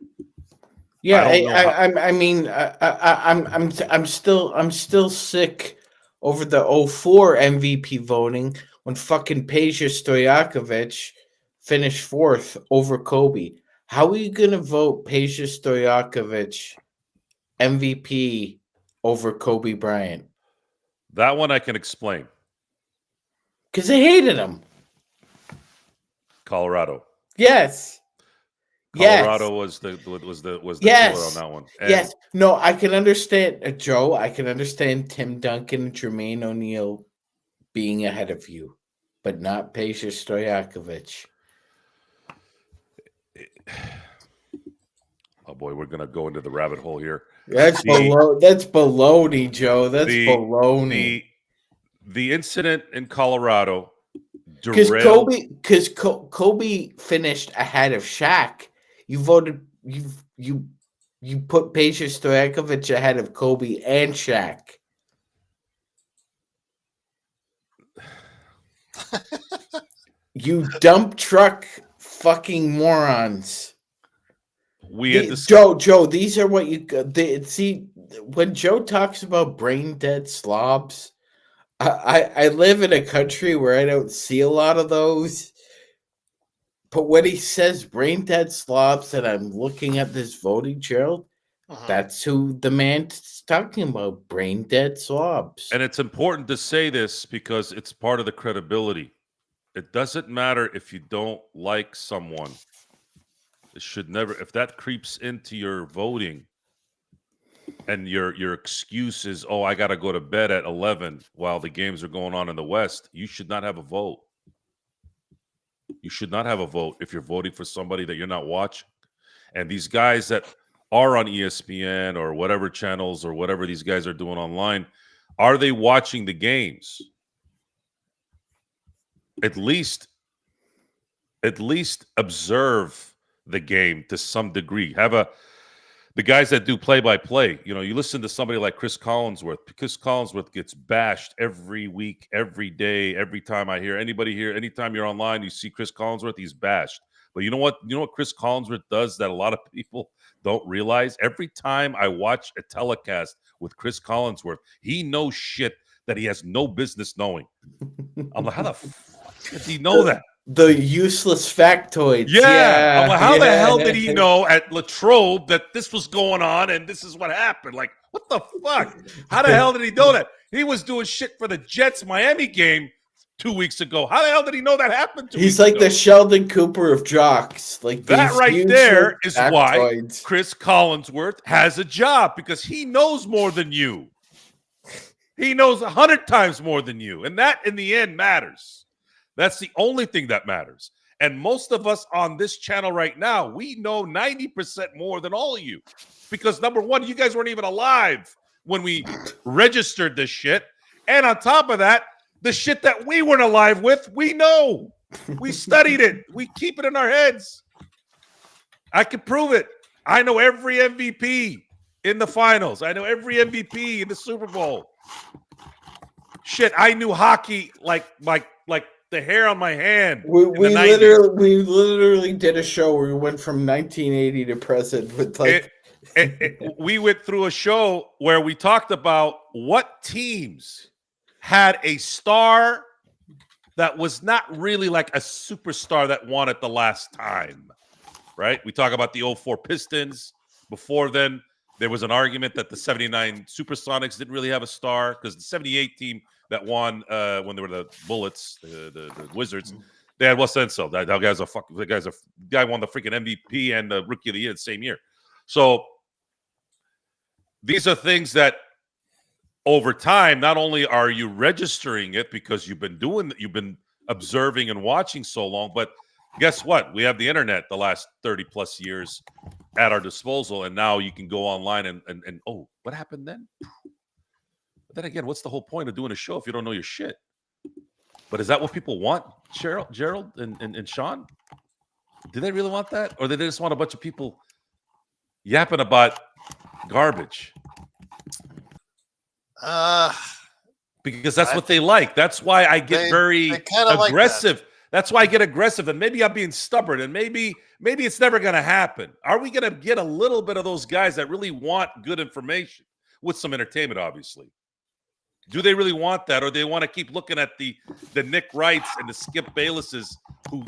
Yeah, I'm still sick over the 04 MVP voting when fucking Peja Stojakovic finished fourth over Kobe. How are you going to vote Peja Stojakovic MVP over Kobe Bryant? That one I can explain. Because they hated him. Colorado. Yes. Colorado was the killer on that one. And yes. No, I can understand, Joe. I can understand Tim Duncan and Jermaine O'Neal being ahead of you, but not Peja Stojakovic. Oh boy, we're gonna go into the rabbit hole here. That's baloney, Joe. That's baloney. The incident in Colorado Because derailed. Kobe finished ahead of Shaq. You voted you put Peja Stojakovic ahead of Kobe and Shaq. You dump truck fucking morons. Joe, these are what you see when Joe talks about brain dead slobs. I live in a country where I don't see a lot of those. But when he says brain dead slobs and I'm looking at this voting, Gerald, that's who the man's talking about, brain dead slobs. And it's important to say this because it's part of the credibility. It doesn't matter if you don't like someone. It should never, if that creeps into your voting and your excuse is, oh, I got to go to bed at 11 while the games are going on in the West, you should not have a vote. You should not have a vote if you're voting for somebody that you're not watching. And these guys that are on ESPN or whatever channels or whatever these guys are doing online, are they watching the games? At least observe the game to some degree. The guys that do play-by-play, you listen to somebody like Chris Collinsworth. Chris Collinsworth gets bashed every week, every day, every time I hear anybody here. Anytime you're online, you see Chris Collinsworth, he's bashed. But you know what? You know what Chris Collinsworth does that a lot of people don't realize? Every time I watch a telecast with Chris Collinsworth, he knows shit that he has no business knowing. I'm like, how the fuck did he know that? The useless factoids. Yeah. I'm like, how the hell did he know at Latrobe that this was going on and this is what happened? Like, what the fuck? How the hell did he know that? He was doing shit for the Jets Miami game 2 weeks ago. How the hell did he know that happened? He's like the Sheldon Cooper of jocks. Like that right there is why Chris Collinsworth has a job, because he knows more than you. He knows 100 times more than you. And that in the end matters. That's the only thing that matters. And most of us on this channel right now, we know 90% more than all of you. Because number one, you guys weren't even alive when we registered this shit. And on top of that, the shit that we weren't alive with, we know. We studied it. We keep it in our heads. I can prove it. I know every MVP in the finals. I know every MVP in the Super Bowl. Shit, I knew hockey like the hair on my hand. We literally did a show where we went from 1980 to present with like. We went through a show where we talked about what teams had a star that was not really like a superstar that won it the last time, right? We talk about the 04 Pistons. Before then, there was an argument that the 79 Supersonics didn't really have a star because the 78 team that won when they were the Bullets, the Wizards, they had Wes Unseld. That guy won the freaking MVP and the Rookie of the Year the same year. So these are things that over time, not only are you registering it because you've been observing and watching so long, but guess what? We have the internet the last 30 plus years at our disposal, and now you can go online and oh, what happened then? But then again, what's the whole point of doing a show if you don't know your shit? But is that what people want, Gerald and Sean? Do they really want that? Or do they just want a bunch of people yapping about garbage? Because that's what they like. That's why I get very aggressive. Like that's why I get aggressive. And maybe I'm being stubborn. And maybe it's never going to happen. Are we going to get a little bit of those guys that really want good information with some entertainment, obviously? Do they really want that, or they want to keep looking at the Nick Wrights and the Skip Baylesses who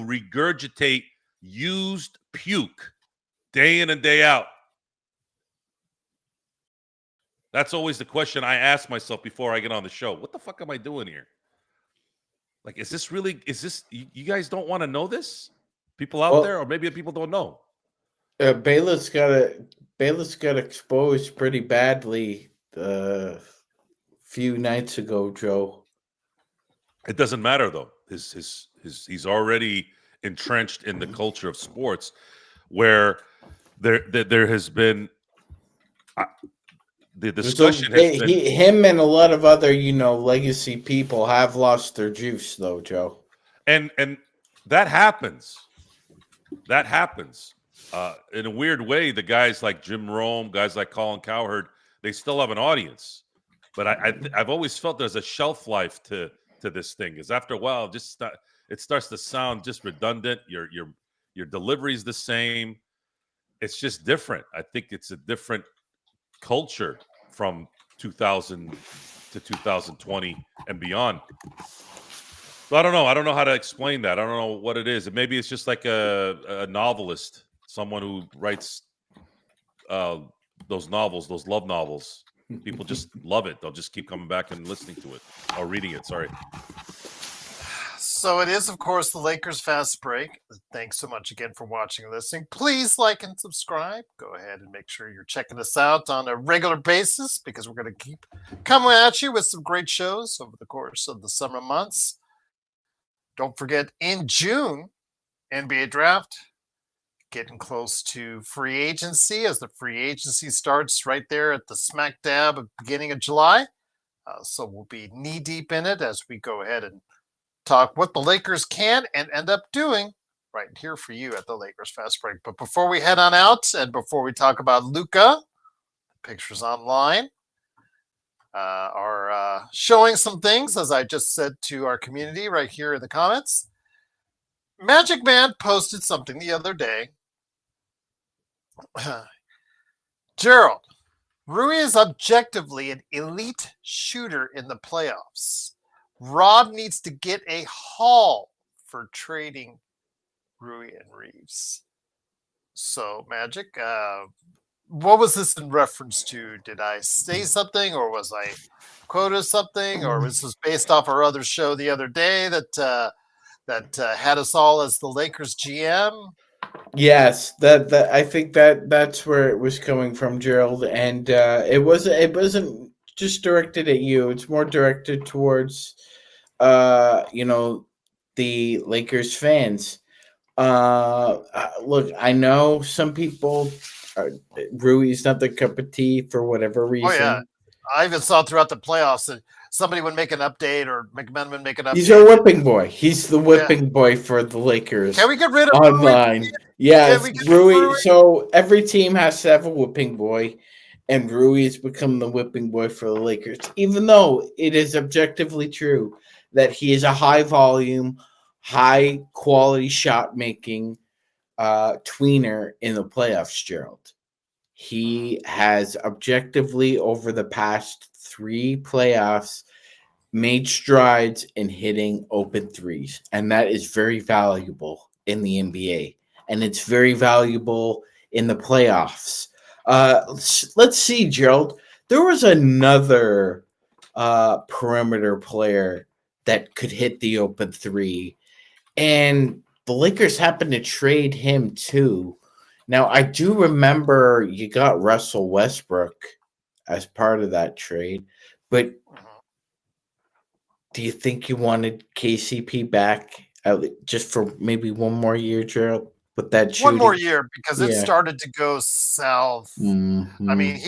regurgitate used puke day in and day out? That's always the question I ask myself before I get on the show. What the fuck am I doing here? Like, is this you guys don't want to know this? People out there, or maybe people don't know. Bayless got exposed pretty badly a few nights ago, Joe. It doesn't matter though. He's already entrenched in the culture of sports, where there has been the discussion has been him and a lot of other legacy people have lost their juice though, Joe. And that happens. That happens. In a weird way, the guys like Jim Rome, guys like Colin Cowherd, they still have an audience. But I've always felt there's a shelf life to this thing. Because after a while, it starts to sound just redundant. Your delivery is the same. It's just different. I think it's a different culture from 2000 to 2020 and beyond. So I don't know. I don't know how to explain that. I don't know what it is. Maybe it's just like a novelist, someone who writes those novels, those love novels. People just love it. They'll just keep coming back and listening to it or reading it. Sorry. So it is, of course, the Lakers Fast Break. Thanks so much again for watching and listening. Please like and subscribe. Go ahead and make sure you're checking us out on a regular basis, because we're going to keep coming at you with some great shows over the course of the summer months. Don't forget, in June, NBA Draft, getting close to free agency, as the free agency starts right there at the smack dab of beginning of July. So we'll be knee deep in it as we go ahead and talk what the Lakers can and end up doing right here for you at the Lakers Fast Break. But before we head on out and before we talk about Luka, pictures online are showing some things, as I just said to our community right here in the comments. Magic Man posted something the other day. Gerald, Rui is objectively an elite shooter in the playoffs. Rob needs to get a haul for trading Rui and Reeves. So, Magic, what was this in reference to? Did I say something, or was I quoted something, or was this based off our other show the other day that had us all as the Lakers GM? Yes, that I think that's where it was coming from, Gerald, and it wasn't just directed at you. It's more directed towards the Lakers fans. Look, I know some people Rui's not the cup of tea for whatever reason. Oh yeah, I even saw throughout the playoffs that somebody would make an update, or McMahon would make an update. He's our whipping boy. He's the whipping boy for the Lakers. Can we get rid of online? Rui? Yes, Rui. So every team has to have a whipping boy, and Rui has become the whipping boy for the Lakers, even though it is objectively true that he is a high volume, high quality shot making tweener in the playoffs, Gerald. He has objectively, over the past 3 playoffs, made strides in hitting open threes, and that is very valuable in the NBA, and it's very valuable in the playoffs. Let's see, Gerald. There was another perimeter player that could hit the open three, and the Lakers happened to trade him too. Now, I do remember you got Russell Westbrook as part of that trade, but do you think you wanted KCP back just for maybe one more year, Gerald? With that shooting? One more year, because it started to go south. Mm-hmm. I mean,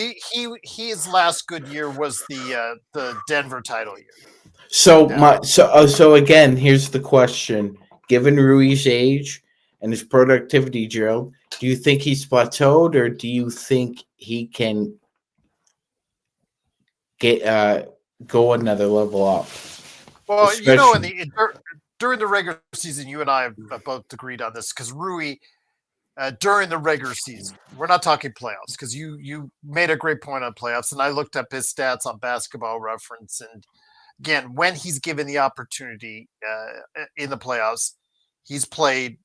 his last good year was the Denver title year. So again, here's the question: given Rui's age and his productivity, Gerald, do you think he's plateaued, or do you think he can get go another level up? Well, during the regular season, you and I have both agreed on this, because Rui, during the regular season. We're not talking playoffs because you made a great point on playoffs, and I looked up his stats on Basketball Reference, and again, when he's given the opportunity in the playoffs, he's played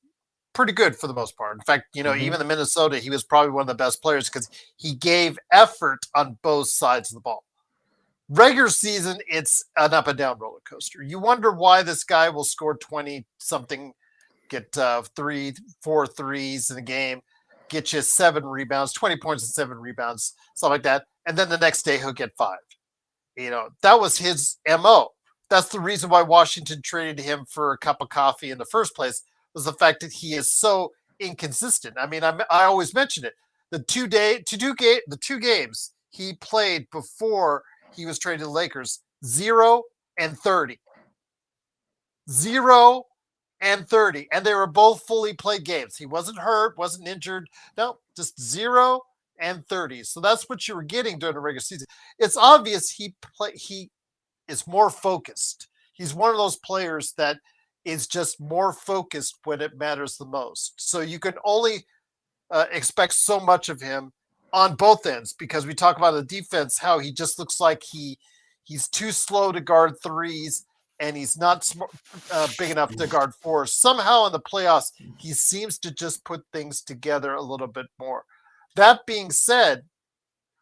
pretty good for the most part. In fact, even the Minnesota, he was probably one of the best players because he gave effort on both sides of the ball. Regular season, it's an up and down roller coaster. You wonder why this guy will score 20 something, get 3-4 threes in a game, get you 7 rebounds, 20 points and 7 rebounds, something like that. And then the next day he'll get 5. That was his MO. That's the reason why Washington traded him for a cup of coffee in the first place, was the fact that he is so inconsistent. I mean, I always mention it. The two games he played before he was traded to the Lakers, 0 and 30. 0 and 30. And they were both fully played games. He wasn't hurt, wasn't injured. No, just 0 and 30. So that's what you were getting during the regular season. It's obvious he is more focused. He's one of those players that is just more focused when it matters the most. So you can only expect so much of him on both ends, because we talk about the defense, how he just looks like he's too slow to guard threes, and he's not big enough to guard fours. Somehow in the playoffs, he seems to just put things together a little bit more. That being said,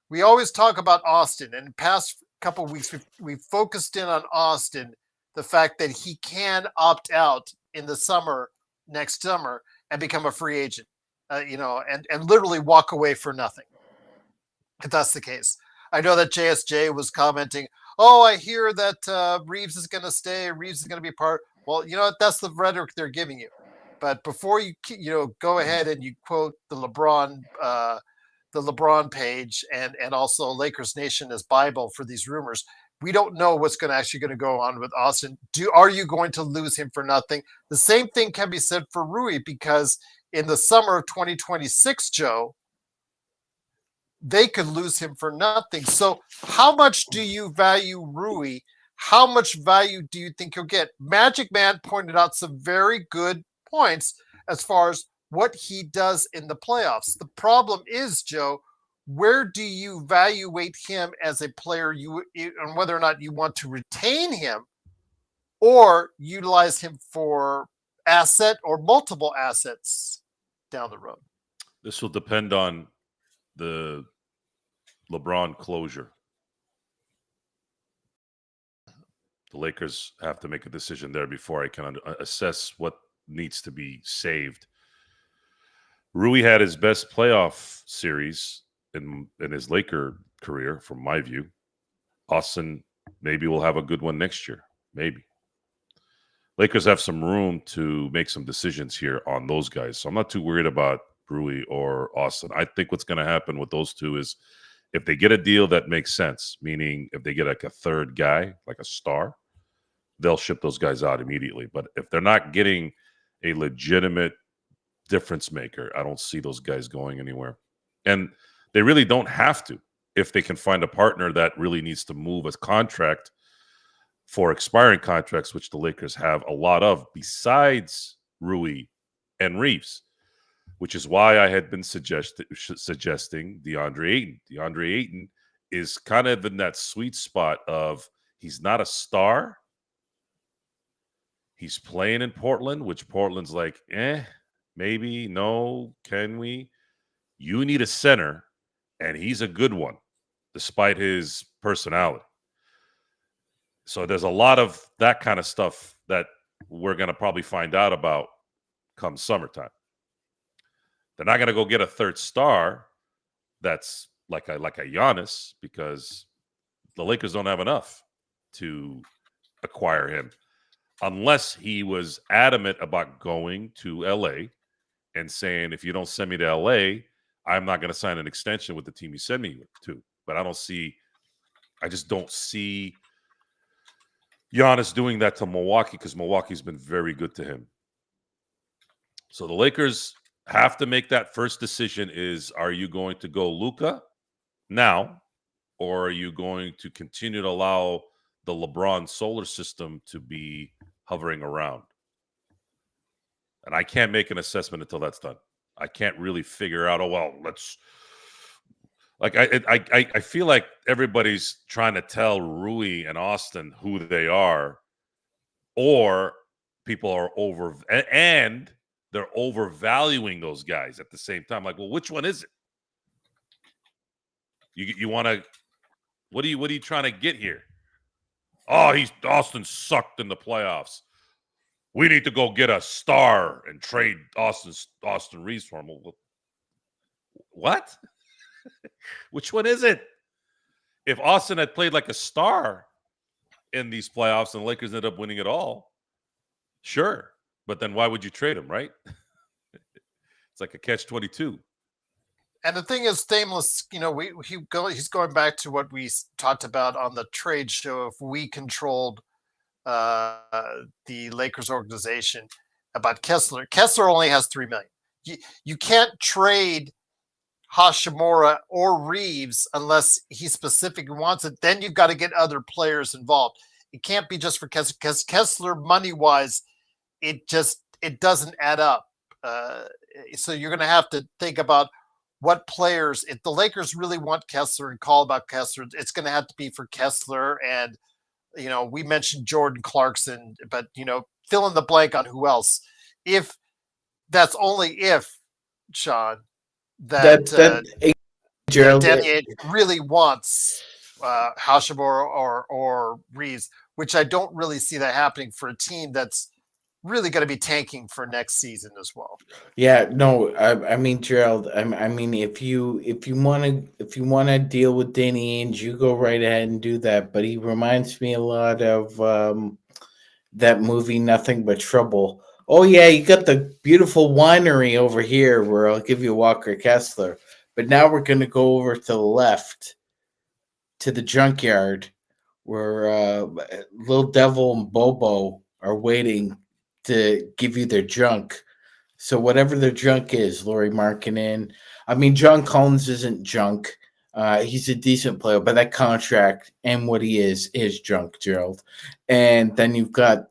we always talk about Austin, and in the past couple of weeks, we've focused in on Austin, the fact that he can opt out in the summer, next summer, and become a free agent, and literally walk away for nothing, if that's the case. I know that JSJ was commenting, oh, I hear that Reeves is going to stay, Reeves is going to be part. Well, that's the rhetoric they're giving you. But before you go ahead and you quote the LeBron page and also Lakers Nation as Bible for these rumors, we don't know what's actually going to go on with Austin. Are you going to lose him for nothing? The same thing can be said for Rui, because in the summer of 2026, Joe, they could lose him for nothing. So how much do you value Rui? How much value do you think he'll get? Magic Man pointed out some very good points as far as what he does in the playoffs. The problem is, Joe, where do you evaluate him as a player, and whether or not you want to retain him or utilize him for asset or multiple assets down the road? This will depend on the LeBron closure. The Lakers have to make a decision there before I can assess what needs to be saved. Rui had his best playoff series in his Laker career, from my view. Austin maybe will have a good one next year. Maybe. Lakers have some room to make some decisions here on those guys. So I'm not too worried about Rui or Austin. I think what's going to happen with those two is, if they get a deal that makes sense, meaning if they get like a third guy, like a star, they'll ship those guys out immediately. But if they're not getting a legitimate difference maker, I don't see those guys going anywhere. And they really don't have to, if they can find a partner that really needs to move a contract for expiring contracts, which the Lakers have a lot of besides Rui and Reeves, which is why I had been suggesting DeAndre Ayton. DeAndre Ayton is kind of in that sweet spot of, he's not a star. He's playing in Portland, which Portland's like, maybe, no, can we? You need a center, and he's a good one, despite his personality. So there's a lot of that kind of stuff that we're going to probably find out about come summertime. They're not going to go get a third star that's like a Giannis, because the Lakers don't have enough to acquire him, unless he was adamant about going to LA and saying, if you don't send me to LA, I'm not going to sign an extension with the team you send me to. But I just don't see Giannis doing that to Milwaukee, because Milwaukee's been very good to him. So the Lakers have to make that first decision is, are you going to go Luka now, or are you going to continue to allow the LeBron solar system to be hovering around? And I can't make an assessment until that's done. I can't really figure out. Oh well, let's. Like I feel like everybody's trying to tell Rui and Austin who they are, or people are and they're overvaluing those guys at the same time. Like, well, which one is it? You want to? What are you trying to get here? Oh, Austin sucked in the playoffs. We need to go get a star and trade Austin Reeves for him. Well, what? Which one is it? If Austin had played like a star in these playoffs and the Lakers ended up winning it all, sure. But then why would you trade him, right? It's like a catch-22. And the thing is, Stainless, he's going back to what we talked about on the trade show. If we controlled the Lakers organization about Kessler only has $3 million. You can't trade Hachimura or Reeves unless he specifically wants it. Then you've got to get other players involved. It can't be just for Kessler, because Kessler, money-wise, it doesn't add up. So you're going to have to think about what players, if the Lakers really want Kessler and call about Kessler, it's going to have to be for Kessler. And, we mentioned Jordan Clarkson, but, fill in the blank on who else. If that's only if, Sean, that Gerald Danny really wants Hachimura or Reeves, which I don't really see that happening for a team that's really going to be tanking for next season as well. Yeah, no, I mean, Gerald, I mean, if you want to deal with Danny Ainge, you go right ahead and do that. But he reminds me a lot of that movie Nothing But Trouble. Oh yeah, you got the beautiful winery over here where I'll give you Walker Kessler. But now we're going to go over to the left to the junkyard where Little Devil and Bobo are waiting to give you their junk. So whatever their junk is, Lauri Markkanen. I mean, John Collins isn't junk. He's a decent player, but that contract and what he is junk, Gerald. And then you've got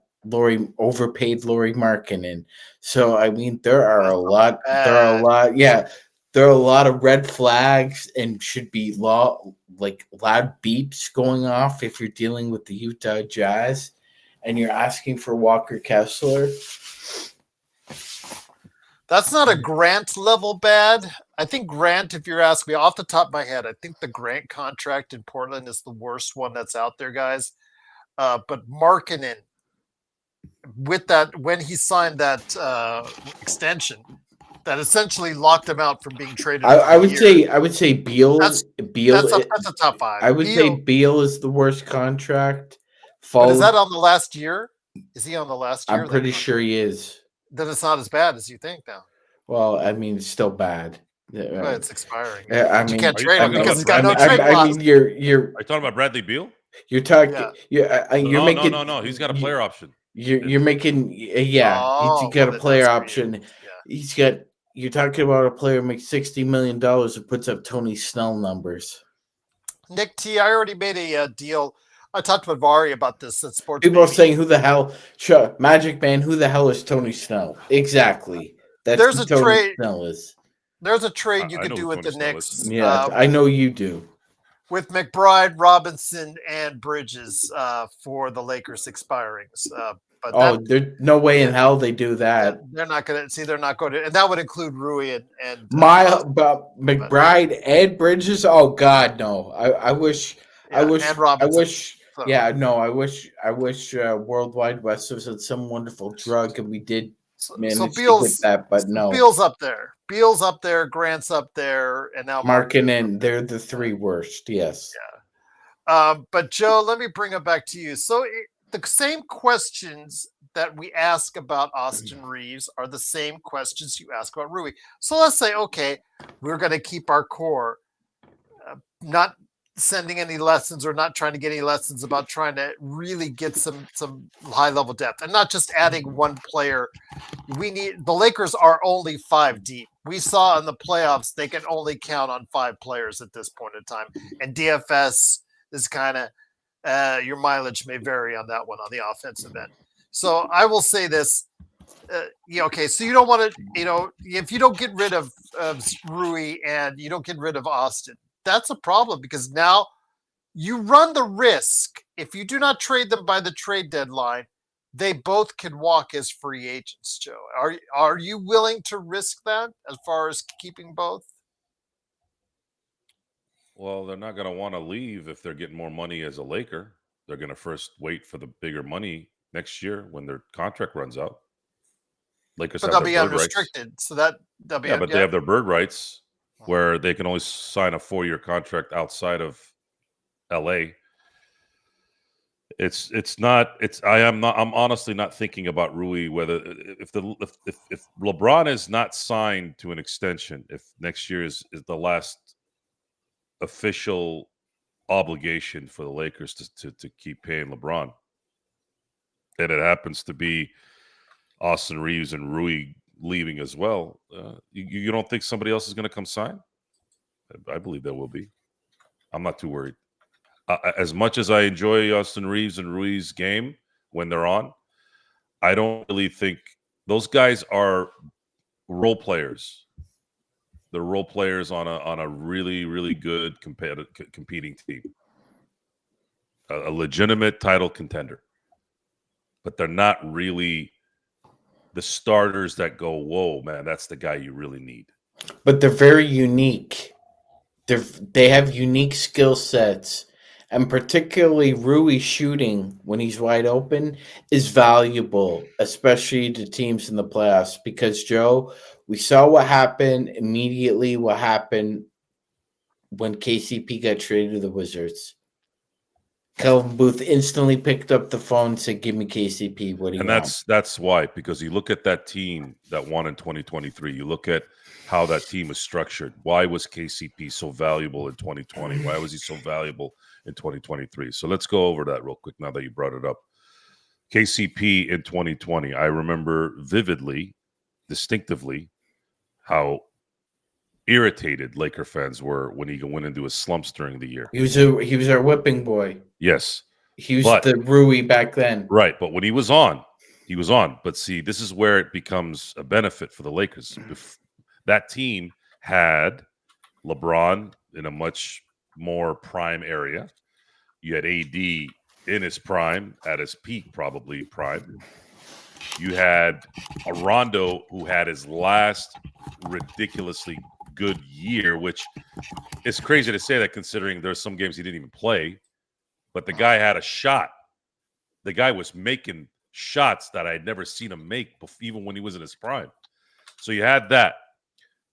overpaid Lauri Markkanen. So I mean, there are a lot. Yeah, there are a lot of red flags and should be loud beeps going off if you're dealing with the Utah Jazz and you're asking for Walker Kessler. That's not a Grant level bad. I think Grant, if you're asking me off the top of my head, I think the Grant contract in Portland is the worst one that's out there, guys. But Markkanen, with that, when he signed that extension, that essentially locked him out from being traded. I would say Beal. That's a top five. I would say Beal is the worst contract. But is that on the last year? Is he on the last year? I'm pretty sure he is. Then it's not as bad as you think now. Well, I mean, it's still bad. But it's expiring. I mean, you can't trade him because he's got no trade clause. I mean, you're. Are you talking about Bradley Beal? You're talking. Yeah. You're making. No. He's got a player option. You're making. Yeah, he's got a player option. Yeah. He's got. You're talking about a player who makes $60 million who puts up Tony Snell numbers. Nick T, I already made a deal. I talked with Vari about this at Sports. People are saying, "Who the hell? Sure, Magic Man. Who the hell is Tony Snell?" Exactly. There's a Tony trade. Snell is. There's a trade you could do with the Knicks. Yeah, I know you do. With McBride, Robinson, and Bridges for the Lakers expiring. But there's no way in hell they do that. They're not going to see. They're not going to, and that would include Rui and McBride and Bridges. Oh God, no! I wish. And Robinson. Yeah, no, I wish Worldwide West was some wonderful drug, and we did manage to get that, but no. Beal's up there, Grant's up there, and now Markkanen, they're the three worst, yes. Yeah. But Joe, let me bring it back to you. So the same questions that we ask about Austin Reeves are the same questions you ask about Rui. So let's say, okay, we're going to keep our core, not sending any lessons or not trying to get any lessons about trying to really get some high level depth and not just adding one player. The Lakers are only 5 deep. We saw in the playoffs, they can only count on 5 players at this point in time. And DFS is kind of, your mileage may vary on that one on the offensive end. So I will say this, okay, so you don't want to, if you don't get rid of Rui and you don't get rid of Austin, that's a problem because now you run the risk if you do not trade them by the trade deadline, they both can walk as free agents. Joe, are you willing to risk that as far as keeping both? Well, they're not going to want to leave if they're getting more money as a Laker. They're going to first wait for the bigger money next year when their contract runs out. Lakers But have they'll their be bird rights. unrestricted, so they'll be Yeah, but they yeah. have their bird rights where they can only sign a 4-year contract outside of LA. I'm honestly not thinking about Rui whether if LeBron is not signed to an extension, if next year is the last official obligation for the Lakers to keep paying LeBron, and it happens to be Austin Reeves and Rui leaving as well, you don't think somebody else is going to come sign? I believe there will be. I'm not too worried. As much as I enjoy Austin Reeves and Rui's game when they're on, I don't really think those guys are role players. They're role players on a really, really good competing team, a legitimate title contender. But they're not really the starters that go, whoa, man, that's the guy you really need. But they're very unique. They have unique skill sets, and particularly Rui shooting when he's wide open is valuable, especially to teams in the playoffs. Because Joe, we saw what happened immediately. What happened when KCP got traded to the Wizards? Kelvin Booth instantly picked up the phone and said, "Give me KCP. What do you want?" That's why, because you look at that team that won in 2023. You look at how that team was structured. Why was KCP so valuable in 2020? Why was he so valuable in 2023? So let's go over that real quick now that you brought it up. KCP in 2020, I remember vividly, distinctively, how irritated Laker fans were when he went into his slumps during the year. He was our whipping boy. Yes. He was the Rui back then. Right. But when he was on, he was on. But see, this is where it becomes a benefit for the Lakers. That team had LeBron in a much more prime area. You had AD in his prime, at his peak, probably prime. You had a Rondo who had his last ridiculously good year, which is crazy to say that considering there's some games he didn't even play. But the guy had a shot. The guy was making shots that I had never seen him make, even when he was in his prime. So you had that.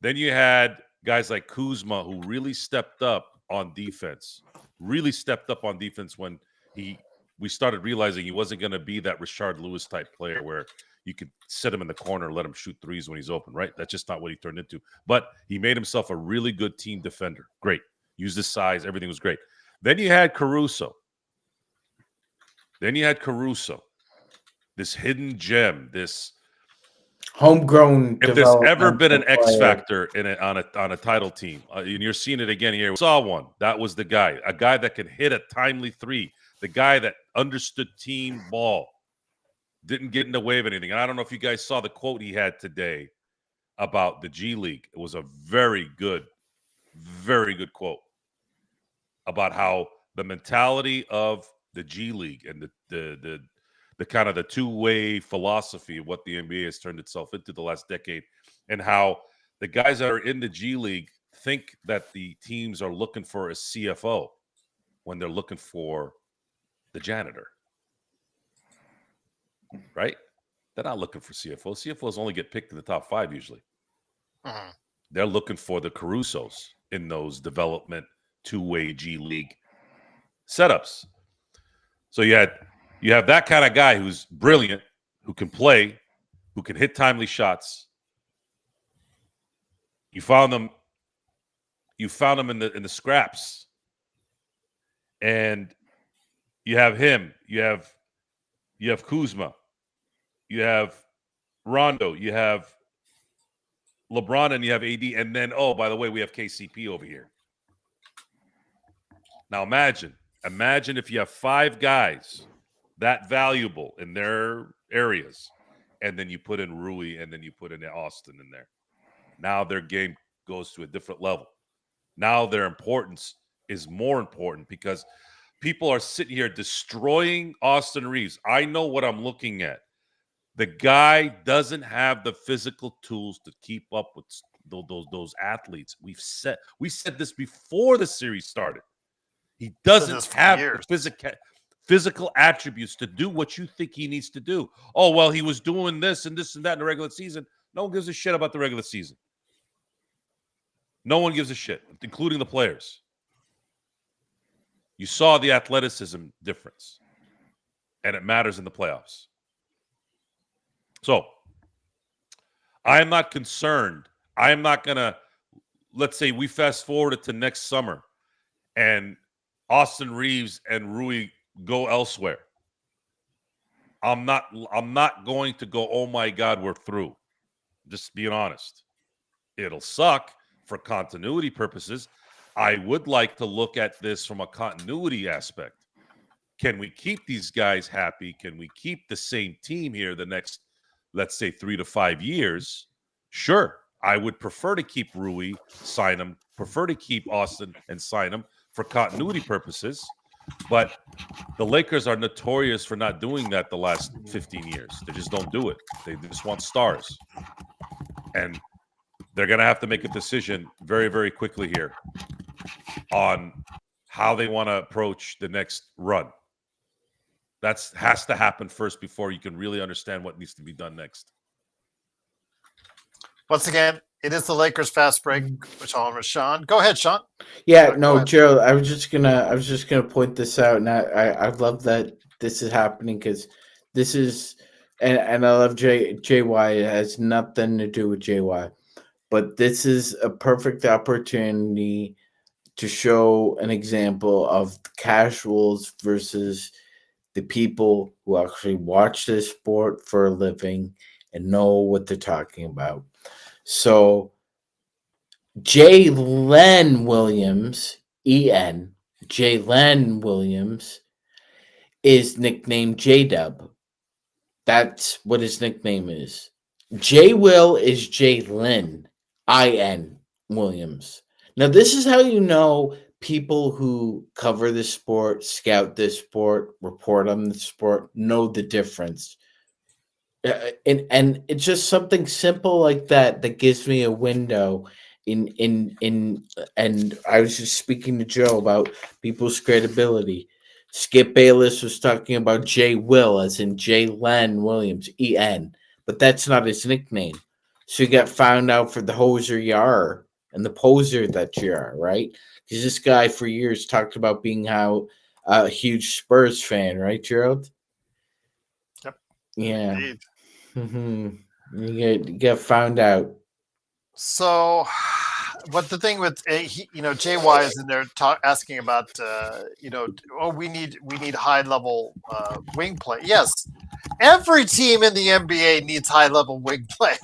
Then you had guys like Kuzma who really stepped up on defense. Really stepped up on defense when we started realizing he wasn't going to be that Rashard Lewis type player where you could sit him in the corner and let him shoot threes when he's open, right? That's just not what he turned into. But he made himself a really good team defender. Great. Used his size. Everything was great. Then you had Caruso. This hidden gem, this homegrown. If there's ever been an X factor on a title team, and you're seeing it again here, we saw one. That was the guy, a guy that could hit a timely three, the guy that understood team ball, didn't get in the way of anything. And I don't know if you guys saw the quote he had today about the G League. It was a very good quote about how the mentality of the G League and the kind of the two-way philosophy of what the NBA has turned itself into the last decade, and how the guys that are in the G League think that the teams are looking for a CFO when they're looking for the janitor, right? They're not looking for CFO. CFOs only get picked in the top 5 usually. Uh-huh. They're looking for the Carusos in those development two-way G League setups. So you have that kind of guy who's brilliant, who can play, who can hit timely shots. You found them in the scraps. And you have him, you have Kuzma, you have Rondo, you have LeBron, and you have AD, and then, oh, by the way, we have KCP over here. Now imagine if you have 5 guys that valuable in their areas, and then you put in Rui, and then you put in Austin in there. Now their game goes to a different level. Now their importance is more important because people are sitting here destroying Austin Reeves. I know what I'm looking at. The guy doesn't have the physical tools to keep up with those athletes. We said this before the series started. He doesn't have the physical attributes to do what you think he needs to do. Oh, well, he was doing this and this and that in the regular season. No one gives a shit about the regular season. No one gives a shit, including the players. You saw the athleticism difference, and it matters in the playoffs. So, I am not concerned. I am not going to, let's say we fast forward it to next summer, and Austin Reeves and Rui go elsewhere. I'm not going to go, oh my God, we're through. Just being honest. It'll suck for continuity purposes. I would like to look at this from a continuity aspect. Can we keep these guys happy? Can we keep the same team here the next, let's say, 3 to 5 years? Sure. I would prefer to keep Rui, sign him, prefer to keep Austin and sign him for continuity purposes. But the Lakers are notorious for not doing that the last 15 years. They just don't do it. They just want stars. And they're going to have to make a decision very, very quickly here on how they want to approach the next run. That has to happen first before you can really understand what needs to be done next. Once again, it is the Lakers fast break, which I'm with Sean. Go ahead, Sean. Yeah, no, Gerald, I was just gonna point this out, and I love that this is happening because this is, and I love JY. It has nothing to do with JY, but this is a perfect opportunity to show an example of casuals versus the people who actually watch this sport for a living and know what they're talking about. So Jalen Williams, Jalen Williams is nicknamed J-Dub. That's what his nickname is. J-Will is Jalen, I-N, Williams. Now, this is how you know people who cover this sport, scout this sport, report on the sport, know the difference. And it's just something simple like that gives me a window in and I was just speaking to Joe about people's credibility. Skip Bayless was talking about J Will as in Jalen Williams, E-N, but that's not his nickname. So you got found out for the hoser you are and the poser that you are, right? Because this guy for years talked about being how a huge Spurs fan, right, Gerald? Yeah. Mm-hmm. You get found out. So, what the thing with JY is in there asking about we need high level wing play. Yes, every team in the NBA needs high level wing play.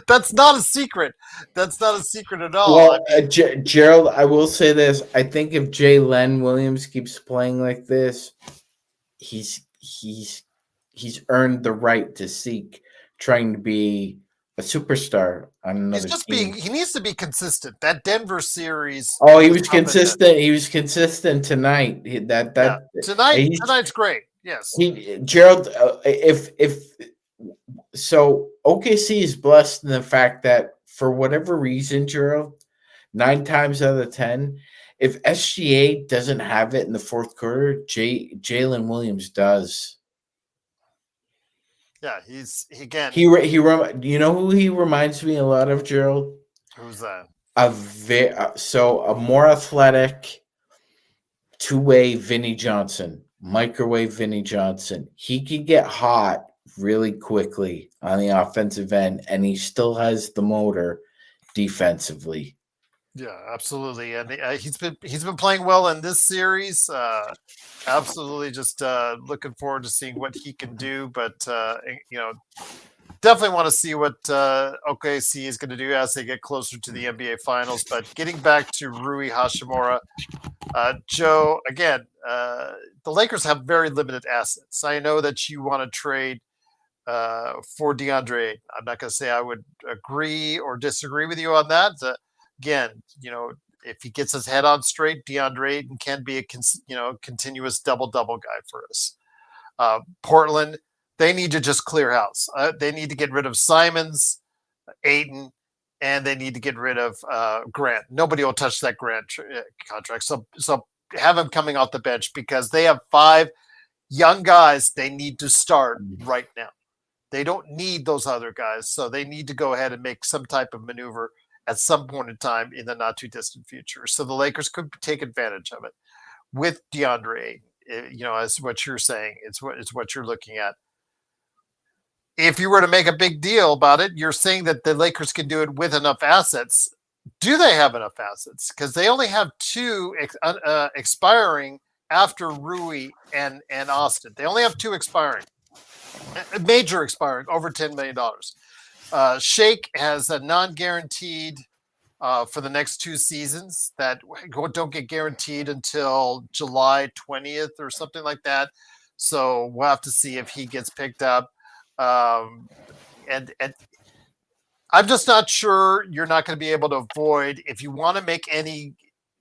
that's not a secret. That's not a secret at all. Well, Gerald, I will say this: I think if Jalen Williams keeps playing like this, he's earned the right to seek trying to be a superstar on another team. He needs to be consistent. That Denver series. Oh, he was consistent. He was consistent tonight. Tonight's great. Yes. Gerald, if so, OKC is blessed in the fact that for whatever reason, Gerald, 9 times out of 10, if SGA doesn't have it in the fourth quarter, Jalen Williams does. Yeah, you know who he reminds me a lot of, Gerald? Who's that? A more athletic two-way Vinny Johnson, microwave Vinny Johnson. He can get hot really quickly on the offensive end, and he still has the motor defensively. Yeah, absolutely, and he's been playing well in this series. Absolutely, just looking forward to seeing what he can do. But definitely want to see what OKC is going to do as they get closer to the NBA Finals. But getting back to Rui Hachimura, Joe, again, the Lakers have very limited assets. I know that you want to trade for DeAndre Ayton. I'm not going to say I would agree or disagree with you on that. Again, if he gets his head on straight, DeAndre Ayton can be a continuous double-double guy for us. Portland, they need to just clear house. They need to get rid of Simons, Ayton, and they need to get rid of Grant. Nobody will touch that Grant contract. So have him coming off the bench because they have 5 young guys they need to start right now. They don't need those other guys, so they need to go ahead and make some type of maneuver at some point in time in the not too distant future. So the Lakers could take advantage of it with DeAndre Ayton. As what you're saying, it's what you're looking at. If you were to make a big deal about it, you're saying that the Lakers can do it with enough assets. Do they have enough assets? Because they only have 2 expiring after Rui and Austin. They only have 2 expiring. Major expiring, over $10 million. Shake has a non-guaranteed for the next 2 seasons that don't get guaranteed until July 20th or something like that. So we'll have to see if he gets picked up. And I'm just not sure you're not going to be able to avoid, if you want to make any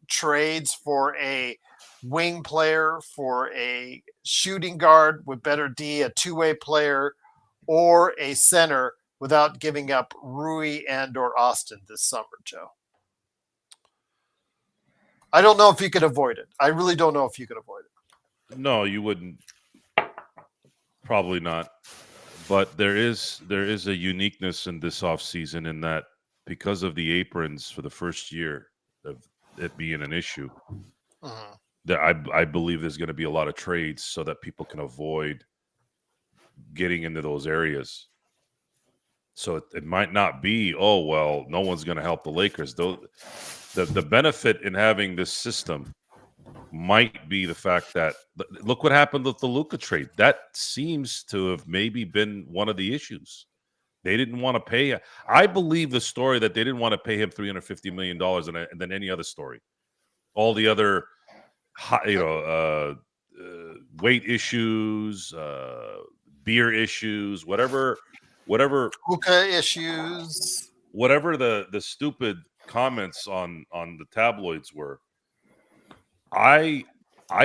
trades for a wing player, for a shooting guard with better D, a 2-way player, or a center without giving up Rui and or Austin this summer, Joe. I don't know if you could avoid it. I really don't know if you could avoid it. No, you wouldn't. Probably not. But there is a uniqueness in this offseason in that because of the aprons for the first year of it being an issue, that I believe there's going to be a lot of trades so that people can avoid getting into those areas. So it might not be, no one's going to help the Lakers. Though the benefit in having this system might be the fact that look what happened with the Luka trade. That seems to have maybe been one of the issues. They didn't want to pay. I believe the story that they didn't want to pay him $350 million and then any other story. All the other, weight issues, beer issues, whatever hookah issues, whatever the stupid comments on the tabloids were. I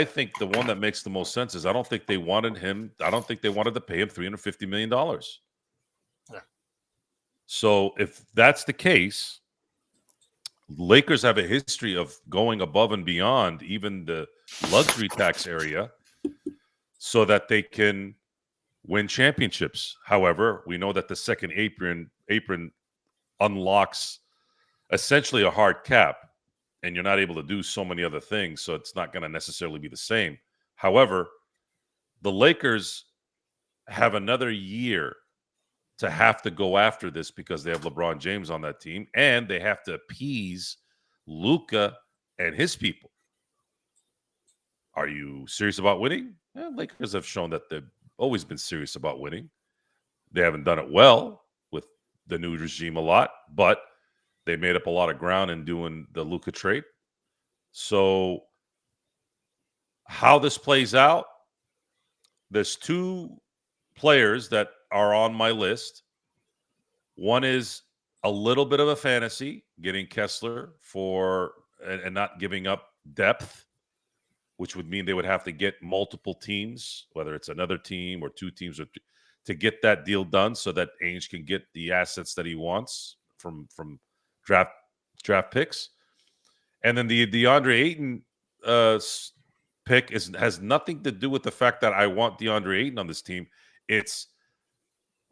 think the one that makes the most sense is I don't think they wanted to pay him $350 million. Yeah. So if that's the case, Lakers have a history of going above and beyond even the luxury tax area so that they can win championships. However, we know that the second apron unlocks essentially a hard cap. And you're not able to do so many other things, so it's not going to necessarily be the same. However, the Lakers have another year to have to go after this because they have LeBron James on that team, and they have to appease Luka and his people. Are you serious about winning? Lakers have shown that they've always been serious about winning. They haven't done it well with the new regime a lot, but they made up a lot of ground in doing the Luka trade. So how this plays out, there's 2 players that are on my list. One is a little bit of a fantasy, getting Kessler and not giving up depth, which would mean they would have to get multiple teams, whether it's another team or 2 teams, to get that deal done so that Ainge can get the assets that he wants from draft picks. And then the DeAndre Ayton pick has nothing to do with the fact that I want DeAndre Ayton on this team. It's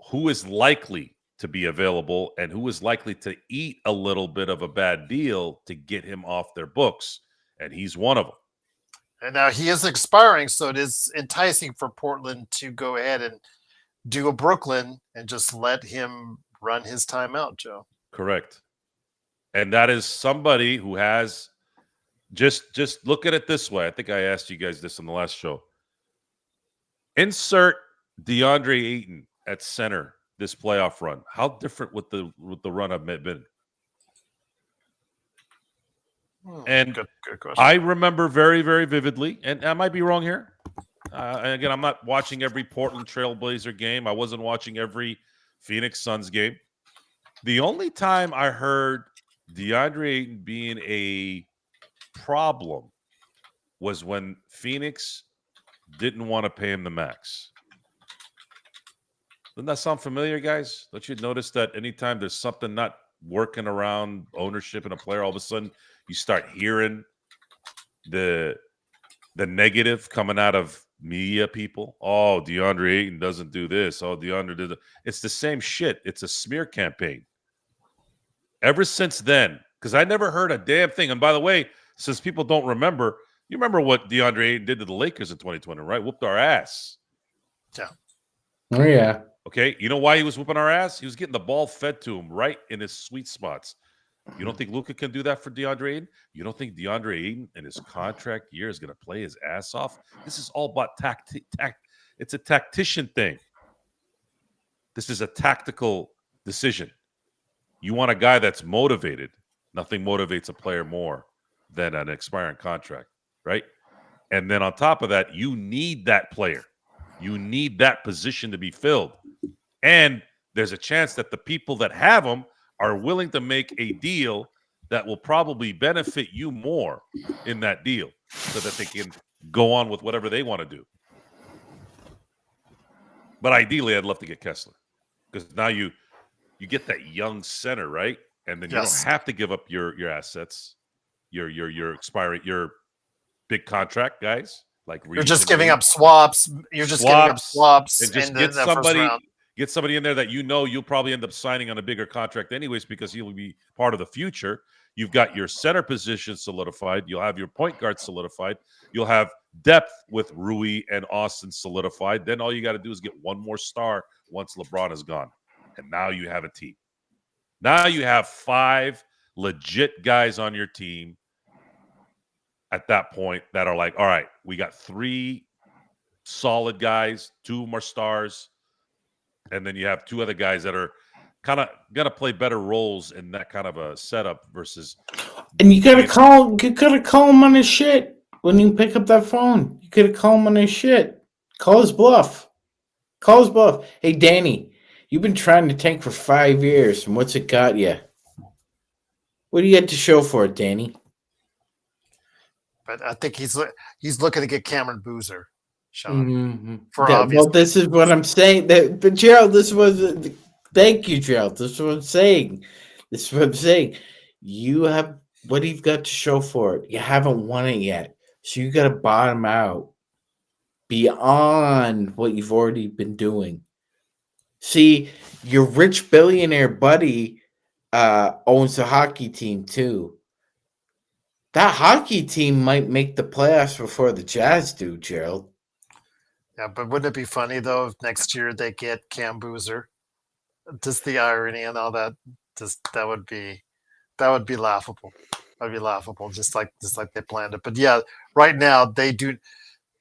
who is likely to be available and who is likely to eat a little bit of a bad deal to get him off their books. And he's one of them. And now he is expiring, so it is enticing for Portland to go ahead and do a Brooklyn and just let him run his time out, Joe. Correct. And that is somebody who has just look at it this way. I think I asked you guys this on the last show. Insert DeAndre Ayton at center this playoff run. How different would the run have been? And good question. I remember very, very vividly, and I might be wrong here. And again, I'm not watching every Portland Trailblazer game. I wasn't watching every Phoenix Suns game. The only time I heard DeAndre Ayton being a problem was when Phoenix didn't want to pay him the max. Doesn't that sound familiar, guys? Don't you notice that anytime there's something not working around ownership and a player, all of a sudden you start hearing the negative coming out of media people? Oh, DeAndre Ayton doesn't do this. Oh, DeAndre did. It's the same shit. It's a smear campaign. Ever since then, because I never heard a damn thing. And by the way, since people don't remember, you remember what DeAndre Ayton did to the Lakers in 2020, right? Whooped our ass. Yeah. Oh yeah. Okay. You know why he was whooping our ass? He was getting the ball fed to him right in his sweet spots. You don't think Luka can do that for DeAndre Ayton? You don't think DeAndre Ayton in his contract year is going to play his ass off? This is all about It's a tactician thing. This is a tactical decision. You want a guy that's motivated. Nothing motivates a player more than an expiring contract, right? And then on top of that, you need that player. You need that position to be filled. And there's a chance that the people that have him are willing to make a deal that will probably benefit you more in that deal so that they can go on with whatever they want to do. But ideally, I'd love to get Kessler because now you get that young center, right? And then you don't have to give up your assets, your expiring, your big contract guys. Like you're just giving up swaps. You're just giving up swaps and just get somebody in there that you'll probably end up signing on a bigger contract anyways because he'll be part of the future. You've got your center position solidified. You'll have your point guard solidified. You'll have depth with Rui and Austin solidified. Then all you got to do is get one more star once LeBron is gone. And now you have a team. Now you have 5 legit guys on your team at that point that are like, all right, we got 3 solid guys, 2 more stars, and then you have 2 other guys that are kind of going to play better roles in that kind of a setup versus. And you could have called him on his shit when you pick up that phone. You could have called him on his shit. Call his bluff. Hey, Danny, you've been trying to tank for 5 years, and what's it got you? What do you have to show for it, Danny? But I think he's looking to get Cameron Boozer, Sean. Mm-hmm. Well, this is what I'm saying. But Gerald, thank you, Gerald. This is what I'm saying. You have what you've got to show for it. You haven't won it yet, so you got to bottom out beyond what you've already been doing. See, your rich billionaire buddy owns a hockey team too. That hockey team might make the playoffs before the Jazz do, Gerald. Yeah, but wouldn't it be funny though if next year they get Cam Boozer? Just the irony and all that. That would be laughable. That'd be laughable, just like they planned it. But yeah, right now they do.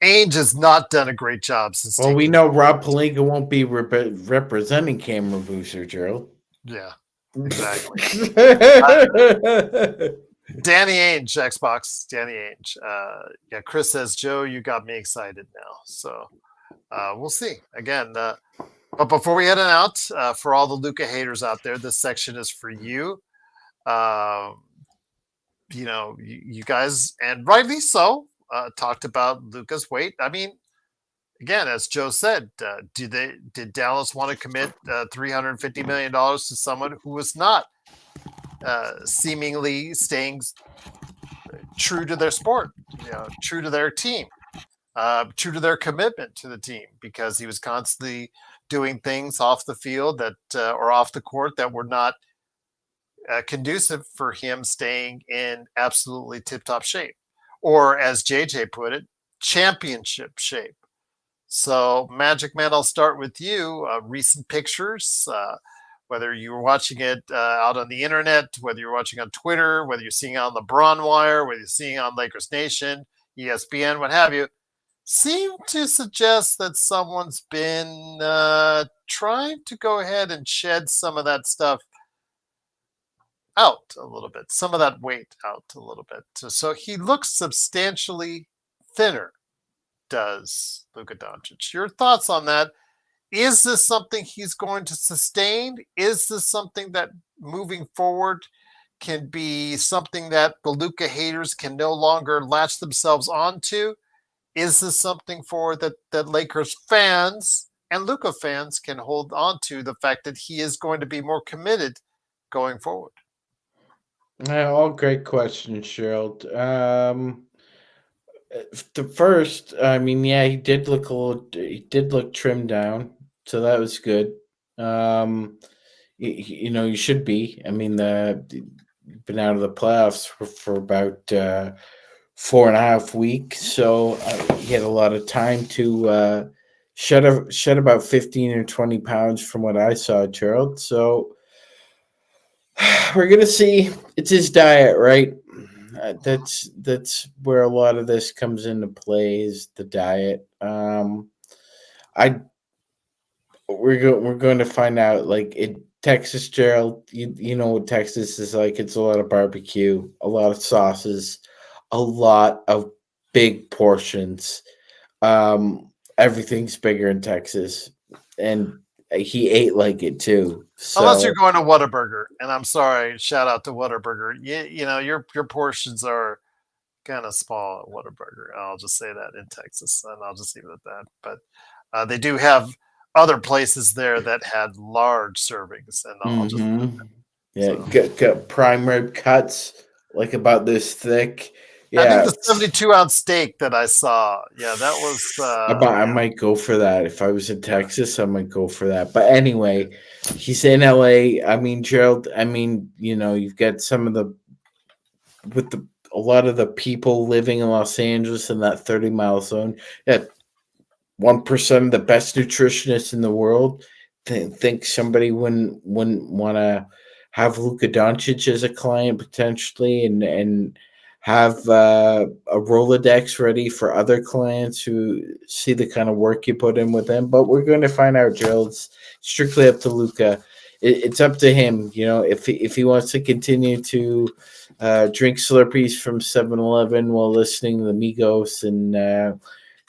Ainge has not done a great job since. Well, we know Rob Pelinka won't be representing Cameron Boozer, Gerald. Yeah, exactly. Danny Ainge, Xbox. Danny Ainge. Yeah, Chris says, Joe, you got me excited now. So we'll see. Again, but before we head on out, for all the Luka haters out there, this section is for you. You guys, and rightly so, talked about Luka's weight. I mean, again, as Joe said, did Dallas want to commit $350 million to someone who was not seemingly staying true to their sport, true to their team, true to their commitment to the team, because he was constantly doing things off the field or off the court that were not conducive for him staying in absolutely tip-top shape, or as JJ put it, championship shape. So, Magic Man, I'll start with you. Recent pictures, whether you were watching it out on the internet, whether you're watching on Twitter, whether you're seeing it on LeBron Wire, whether you're seeing it on Lakers Nation, ESPN, what have you, seem to suggest that someone's been trying to go ahead and shed some of that stuff out a little bit, some of that weight out a little bit. So he looks substantially thinner, does Luka Doncic? Your thoughts on that? Is this something he's going to sustain? Is this something that moving forward can be something that the Luka haters can no longer latch themselves onto? Is this something for that Lakers fans and Luka fans can hold on to, the fact that he is going to be more committed going forward? All great questions, Gerald. The first, I mean, yeah, he did look trimmed down, so that was good. You know, you should be. I mean, been out of the playoffs for about 4.5 weeks, so he had a lot of time to shed about 15 or 20 pounds from what I saw, Gerald. So we're gonna see. It's his diet, right? That's where a lot of this comes into play, is the diet. I we're going to find out, like, in Texas, Gerald. You know what Texas is like. It's a lot of barbecue, a lot of sauces, a lot of big portions. Everything's bigger in Texas, and he ate like it too. Unless you're So going to Whataburger, and I'm sorry, shout out to Whataburger. You know your portions are kind of small at Whataburger. I'll just say that in Texas, and I'll just leave it at that. But they do have other places there that had large servings, and I'll just yeah, so. got prime rib cuts like about this thick. I think Yeah, the 72-ounce steak that I saw, yeah, that was I might go for that. If I was in Texas, I might go for that. But anyway, he's in LA. I mean, Gerald, I mean, you know, you've got some of the with the a lot of the people living in Los Angeles in that 30-mile zone. Yeah, 1% of the best nutritionists in the world think somebody wouldn't want to have Luka Doncic as a client potentially, and have a Rolodex ready for other clients who see the kind of work you put in with them. But we're going to find out, Jill. It's strictly up to Luka. It's up to him. You know, if he wants to continue to drink Slurpees from 7-Eleven while listening to the Migos and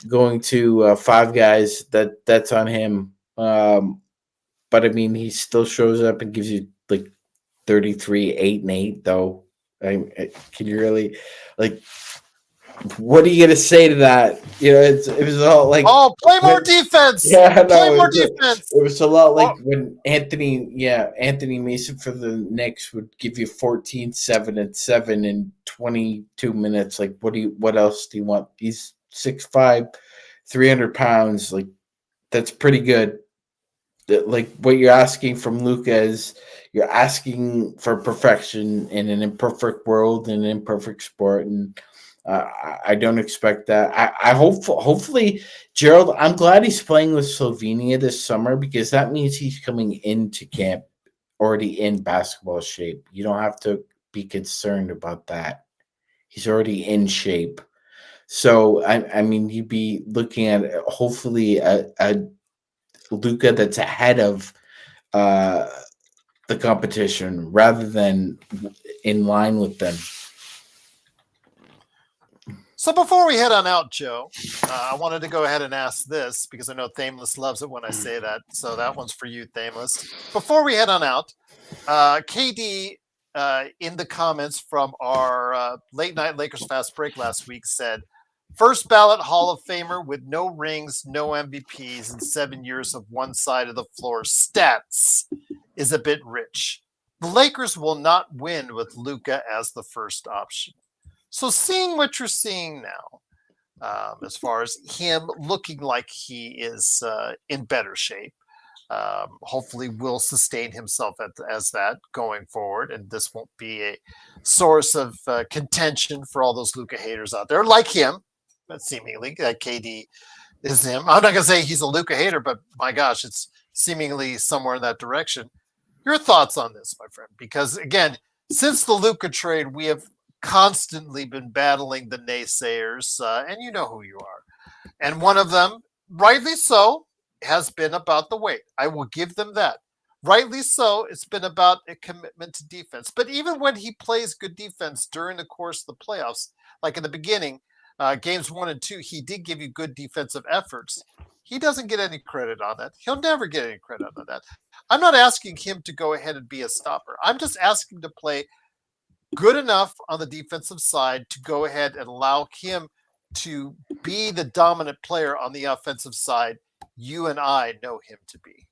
going to Five Guys, that's on him. But I mean, he still shows up and gives you like 33, 8 and 8 though. Can you really, like, what are you gonna say to that? You know, it was all like, play more defense. yeah, Play no, more defense. it was a lot like when Anthony Mason for the Knicks would give you 14, 7, and 7 in 22 minutes. Like, what else do you want? He's 6'5", 300 pounds. Like, that's pretty good. Like, what you're asking from Luka is you're asking for perfection in an imperfect world, in an imperfect sport, and I don't expect that. I hopefully, Gerald, I'm glad he's playing with Slovenia this summer, because that means he's coming into camp already in basketball shape. You don't have to be concerned about that. He's already in shape. So I mean, you'd be looking at hopefully a Luka that's ahead of the competition rather than in line with them. So before we head on out, Joe, I wanted to go ahead and ask this, because I know Thameless loves it when I say that. So that one's for you, Thameless. Before we head on out, KD in the comments from our late night Lakers fast break last week said, first ballot Hall of Famer with no rings, no MVPs, and 7 years of one side of the floor stats is a bit rich. The Lakers will not win with Luka as the first option. So seeing what you're seeing now, as far as him looking like he is in better shape, hopefully will sustain himself as that going forward, and this won't be a source of contention for all those Luka haters out there like him. But seemingly KD is him. I'm not going to say he's a Luka hater, but my gosh, it's seemingly somewhere in that direction. Your thoughts on this, my friend? Because again, since the Luka trade, we have constantly been battling the naysayers, and you know who you are. And one of them, rightly so, has been about the weight. I will give them that. Rightly so, it's been about a commitment to defense. But even when he plays good defense during the course of the playoffs, like in the beginning, Games 1 and 2, he did give you good defensive efforts. He doesn't get any credit on that. He'll never get any credit on that. I'm not asking him to go ahead and be a stopper. I'm just asking him to play good enough on the defensive side to go ahead and allow him to be the dominant player on the offensive side you and I know him to be.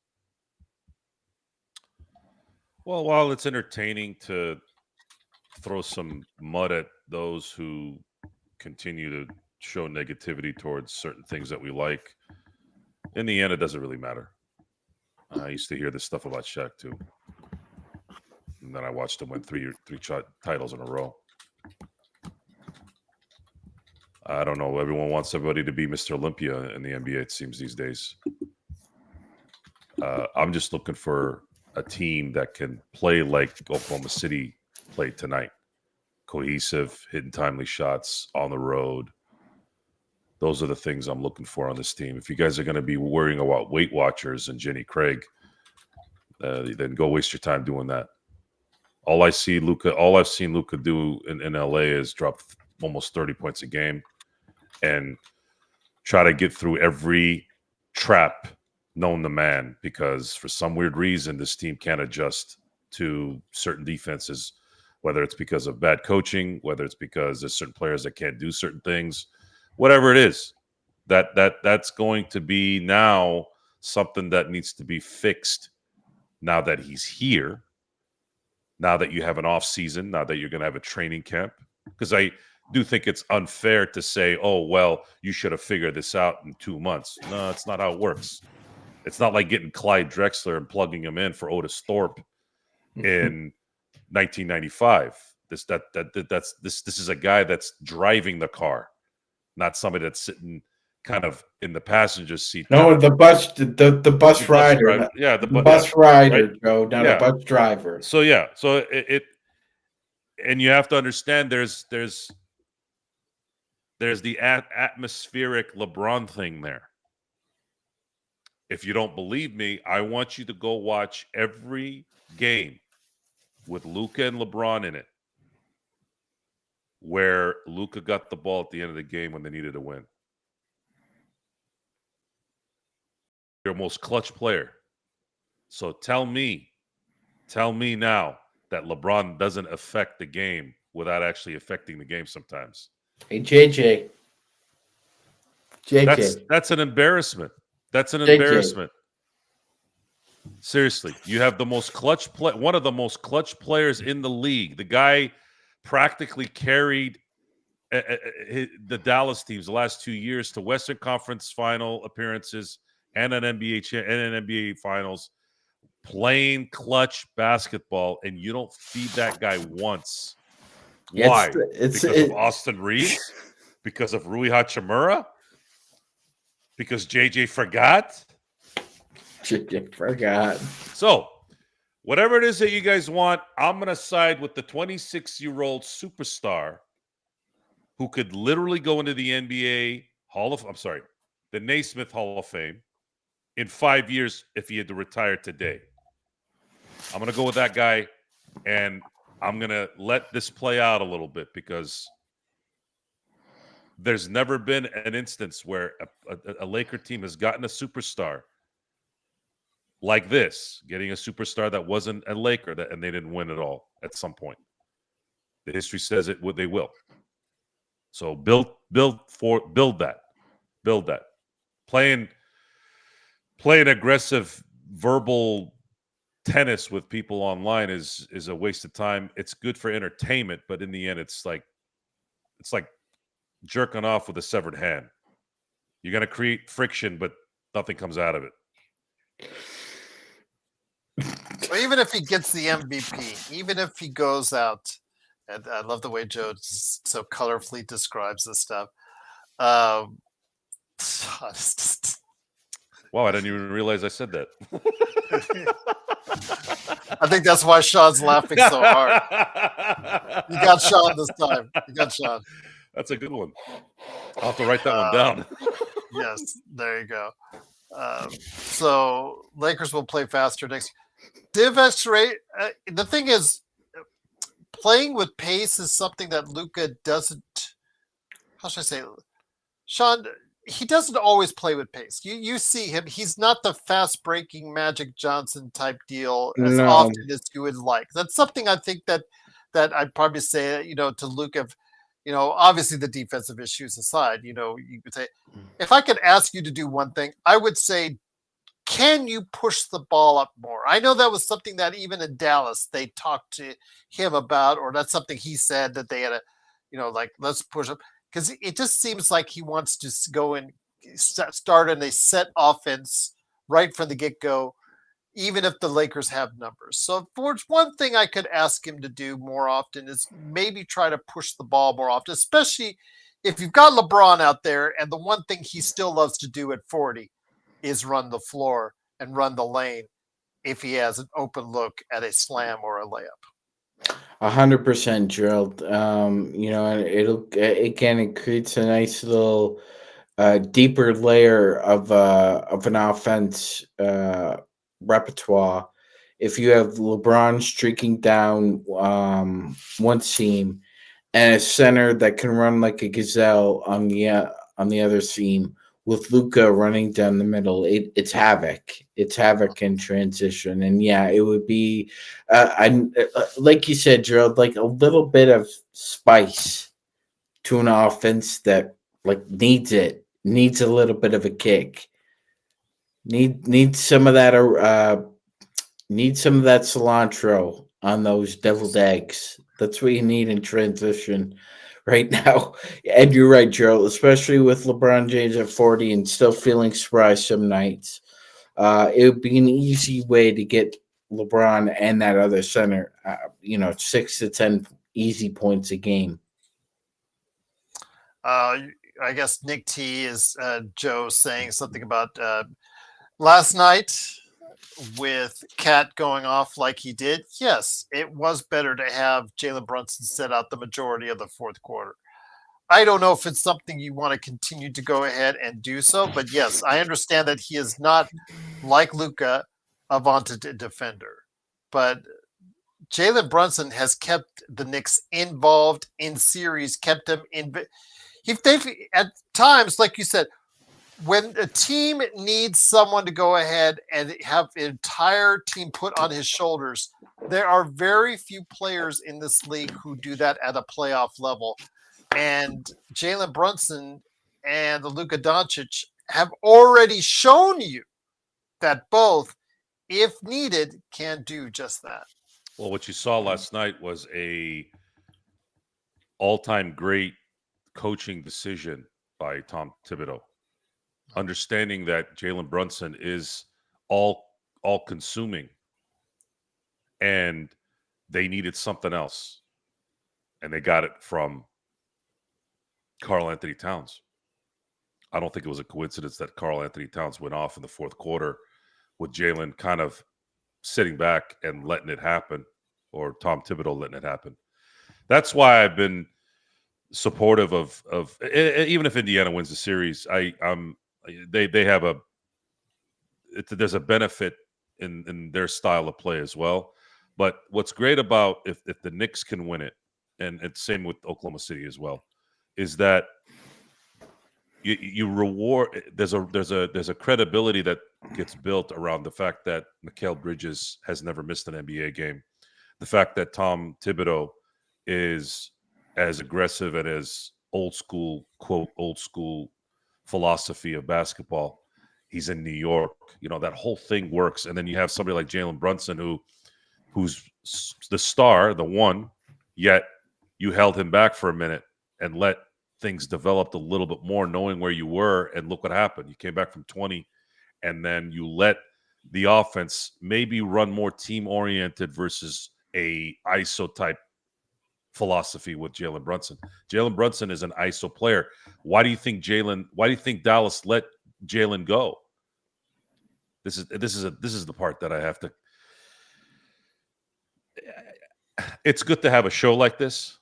Well, while it's entertaining to throw some mud at those who continue to show negativity towards certain things that we like, in the end, it doesn't really matter. I used to hear this stuff about Shaq too, and then I watched him win three titles in a row. I don't know. Everyone wants everybody to be Mr. Olympia in the NBA, it seems, these days. I'm just looking for a team that can play like Oklahoma City played tonight. Cohesive, hitting timely shots on the road. Those are the things I'm looking for on this team. If you guys are going to be worrying about Weight Watchers and Jenny Craig, then go waste your time doing that. All I've seen Luka do in LA is drop almost 30 points a game and try to get through every trap known to man, because for some weird reason this team can't adjust to certain defenses, whether it's because of bad coaching, whether it's because there's certain players that can't do certain things, whatever it is. That's going to be now something that needs to be fixed now that he's here, now that you have an off season, now that you're going to have a training camp. Because I do think it's unfair to say, oh, well, you should have figured this out in 2 months. No, it's not how it works. It's not like getting Clyde Drexler and plugging him in for Otis Thorpe in 1995. This is a guy that's driving the car, not somebody that's sitting kind of in the passenger seat. No, the bus rider. The bus rider, right? Joe, not a bus driver. So it and you have to understand there's the atmospheric LeBron thing there. If you don't believe me, I want you to go watch every game with Luka and LeBron in it, where Luka got the ball at the end of the game when they needed a win. Your most clutch player. So tell me now that LeBron doesn't affect the game without actually affecting the game sometimes. Hey, JJ. That's an embarrassment. That's an embarrassment. Seriously, you have the most clutch one of the most clutch players in the league. The guy practically carried the Dallas teams the last 2 years to Western Conference final appearances and an NBA finals, playing clutch basketball, and you don't feed that guy once. Why? Because of Austin Reeves? Because of Rui Hachimura? Because JJ forgot? JJ forgot. So, whatever it is that you guys want, I'm going to side with the 26-year-old superstar who could literally go into the the Naismith Hall of Fame in 5 years if he had to retire today. I'm going to go with that guy, and I'm going to let this play out a little bit, because there's never been an instance where a Laker team has gotten a superstar like this, getting a superstar that wasn't a Laker, and they didn't win at all at some point. The history says they will. So build that. Playing aggressive verbal tennis with people online is a waste of time. It's good for entertainment, but in the end, it's like jerking off with a severed hand. You're going to create friction, but nothing comes out of it. Well, even if he gets the MVP, even if he goes out, and I love the way Joe so colorfully describes this stuff. Wow, I didn't even realize I said that. I think that's why Sean's laughing so hard. You got Sean this time. You got Sean. That's a good one. I'll have to write that one down. Yes, there you go. So Lakers will play faster next. The thing is, playing with pace is something that Luka doesn't how should I say, Sean, he doesn't always play with pace. You see him; he's not the fast breaking Magic Johnson type deal as No. often as you would like. That's something I think that I'd probably say, to Luka. Obviously the defensive issues aside, you could say, if I could ask you to do one thing, I would say, can you push the ball up more? I know that was something that even in Dallas they talked to him about, or that's something he said that they had like, let's push up, because it just seems like he wants to go and start in a set offense right from the get go, even if the Lakers have numbers. So for one thing I could ask him to do more often is maybe try to push the ball more often, especially if you've got LeBron out there, and the one thing he still loves to do at 40 is run the floor and run the lane if he has an open look at a slam or a layup. 100%, Gerald. And it creates a nice little deeper layer of an offense repertoire. If you have LeBron streaking down one seam and a center that can run like a gazelle on the other seam, with Luka running down the middle, it's havoc. It's havoc in transition, and yeah, it would be, like you said, Gerald, like a little bit of spice to an offense that like needs a little bit of a kick. Need some of that. Need some of that cilantro on those deviled eggs. That's what you need in transition right now. And you're right, Gerald, especially with LeBron James at 40 and still feeling surprised some nights. It would be an easy way to get LeBron and that other center, 6 to 10 easy points a game. I guess Nick T is Joe saying something about last night with Cat going off like he did. Yes, it was better to have Jalen Brunson set out the majority of the fourth quarter. I don't know if it's something you want to continue to go ahead and do so, but yes, I understand that he is not like Luka, a vaunted defender, but Jalen Brunson has kept the Knicks involved in series, kept them in. They've at times, like you said, when a team needs someone to go ahead and have an entire team put on his shoulders, there are very few players in this league who do that at a playoff level. And Jalen Brunson and the Luka Doncic have already shown you that both, if needed, can do just that. Well, what you saw last night was a all-time great coaching decision by Tom Thibodeau, understanding that Jalen Brunson is all-consuming, and they needed something else, and they got it from Karl Anthony Towns. I don't think it was a coincidence that Karl Anthony Towns went off in the fourth quarter with Jalen kind of sitting back and letting it happen, or Tom Thibodeau letting it happen. That's why I've been supportive of even if Indiana wins the series, they have there's a benefit in their style of play as well. But what's great about if the Knicks can win it, and it's same with Oklahoma City as well, is that you reward. There's a credibility that gets built around the fact that Mikal Bridges has never missed an NBA game, the fact that Tom Thibodeau is as aggressive and as old school, quote, old school philosophy of basketball. He's in New York. That whole thing works. And then you have somebody like Jalen Brunson who's the star, the one, yet you held him back for a minute and let things develop a little bit more, knowing where you were, and look what happened. You came back from 20, and then you let the offense maybe run more team-oriented versus a ISO type philosophy with Jalen Brunson. Jalen Brunson is an ISO player. Why do you think Dallas let Jalen go? This is the part that I have to. It's good to have a show like this.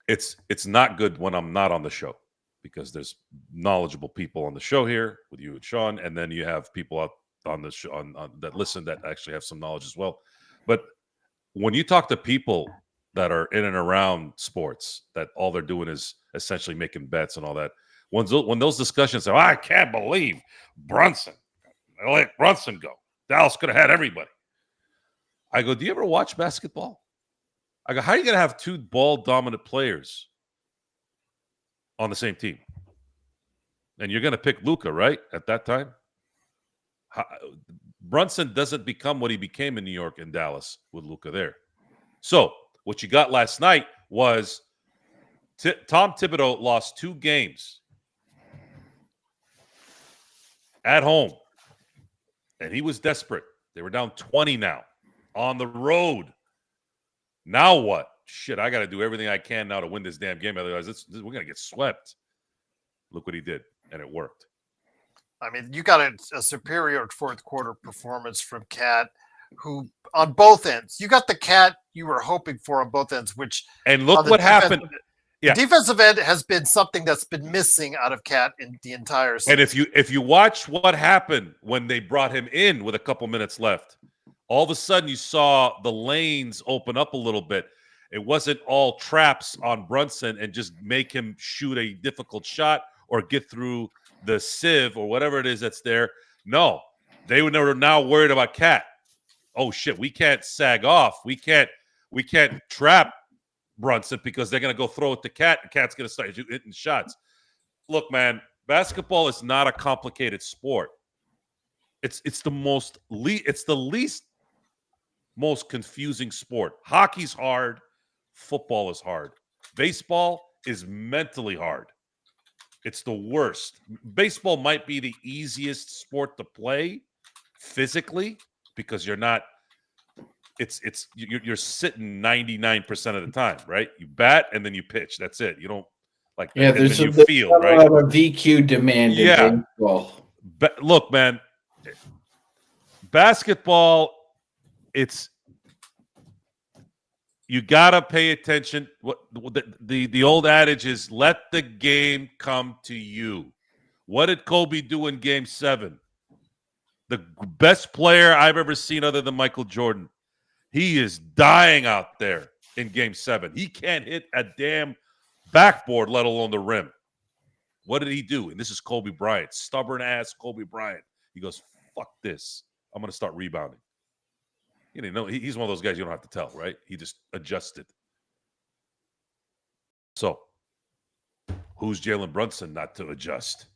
It's not good when I'm not on the show, because there's knowledgeable people on the show here with you and Sean, and then you have people out on the show that listen that actually have some knowledge as well. But when you talk to people that are in and around sports that all they're doing is essentially making bets and all that. When those discussions say, I can't believe Brunson. I let Brunson go. Dallas could have had everybody. I go, do you ever watch basketball? I go, how are you going to have two ball-dominant players on the same team? And you're going to pick Luka, right, at that time? Brunson doesn't become what he became in New York and Dallas with Luka there. So what you got last night was Tom Thibodeau lost 2 games at home, and he was desperate. They were down 20 now on the road. Now what? Shit, I got to do everything I can now to win this damn game. Otherwise, we're going to get swept. Look what he did, and it worked. I mean, you got a superior fourth quarter performance from Cat, who on both ends. You got the Cat you were hoping for on both ends, which and look what happened. Yeah. The defensive end has been something that's been missing out of Cat in the entire season. And if you watch what happened when they brought him in with a couple minutes left, all of a sudden you saw the lanes open up a little bit. It wasn't all traps on Brunson and just make him shoot a difficult shot or get through the sieve or whatever it is that's there. No, they were now worried about Cat. Oh shit, we can't sag off. We can't trap Brunson because they're gonna go throw it to Cat and Cat's gonna start hitting shots. Look, man, basketball is not a complicated sport. It's the least most confusing sport. Hockey's hard, football is hard. Baseball is mentally hard. It's the worst. Baseball might be the easiest sport to play physically because you're not. You're sitting 99% of the time, right? You bat and then you pitch. That's it. You don't like. Yeah, there's a right? lot of VQ demand in baseball. But look, man, basketball. You gotta pay attention. What the old adage is: let the game come to you. What did Kobe do in Game 7? The best player I've ever seen, other than Michael Jordan. He is dying out there in Game 7. He can't hit a damn backboard, let alone the rim. What did he do? And this is Kobe Bryant, stubborn ass Kobe Bryant. He goes, "Fuck this! I'm gonna start rebounding." You know, he's one of those guys you don't have to tell, right? He just adjusted. So, who's Jalen Brunson not to adjust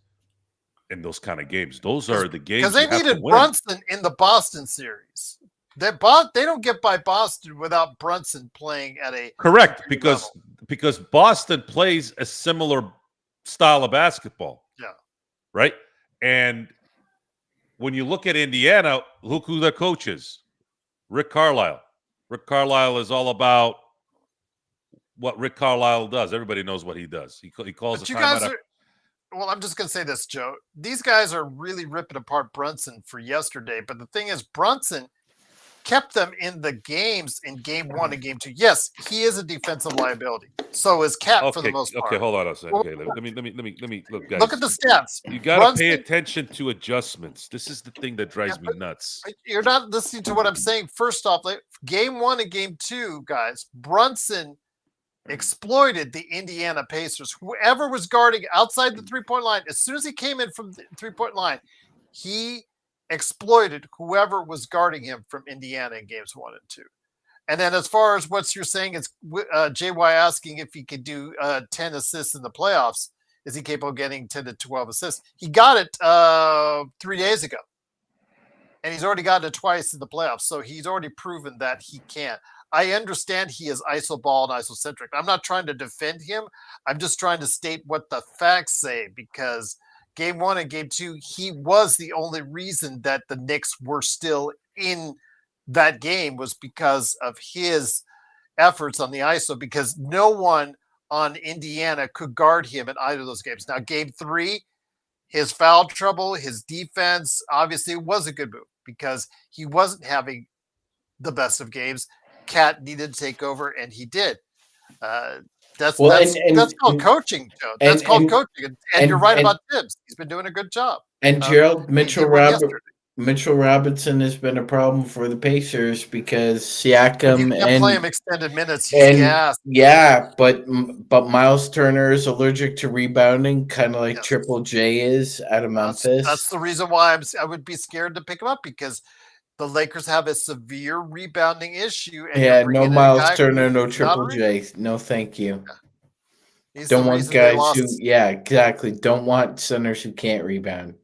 in those kind of games? Those are the games because they needed Brunson in the Boston series. They don't get by Boston without Brunson playing at a correct because Boston plays a similar style of basketball. Yeah, right. And when you look at Indiana, look who their coach is. Rick Carlisle. Rick Carlisle is all about what Rick Carlisle does. Everybody knows what he does. He calls the timeout. Well, I'm just going to say this, Joe. These guys are really ripping apart Brunson for yesterday. But the thing is, Brunson kept them in the games in Game 1 and Game 2. Yes, he is a defensive liability. So is Cat for the most part. Okay, hold on a second. Okay, let me look, guys. Look at the stats. You got to pay attention to adjustments. This is the thing that drives me nuts. You're not listening to what I'm saying. First off, Game 1 and Game 2, guys, Brunson exploited the Indiana Pacers. Whoever was guarding outside the three-point line, as soon as he came in from the three-point line, he exploited whoever was guarding him from Indiana in Games 1 and 2. And then as far as what you're saying, it's JY asking if he could do 10 assists in the playoffs. Is he capable of getting 10 to 12 assists? He got it 3 days ago. And he's already gotten it twice in the playoffs. So he's already proven that he can. I understand he is iso ball and isocentric. I'm not trying to defend him. I'm just trying to state what the facts say, because Game 1 and Game 2, he was the only reason that the Knicks were still in that game, was because of his efforts on the ISO, because no one on Indiana could guard him in either of those games. Now, Game 3, his foul trouble, his defense, obviously it was a good move because he wasn't having the best of games. Cat needed to take over, and he did. That's called coaching, Joe. That's called coaching. And you're right about Tibbs. He's been doing a good job. And Gerald, Mitchell Mitchell Robinson has been a problem for the Pacers because When you Siakam can't play him and extended minutes, he's gassed. yeah, but Miles Turner is allergic to rebounding, kind of like Yes. Triple J is out of Memphis. That's the reason why I would be scared to pick him up, because the Lakers have a severe rebounding issue. And Yeah, you're no bringing in a Miles guy Turner, no who's not Triple J. No, thank you. He's Don't the want reason they guys who, lost. yeah, exactly. Don't want centers who can't rebound.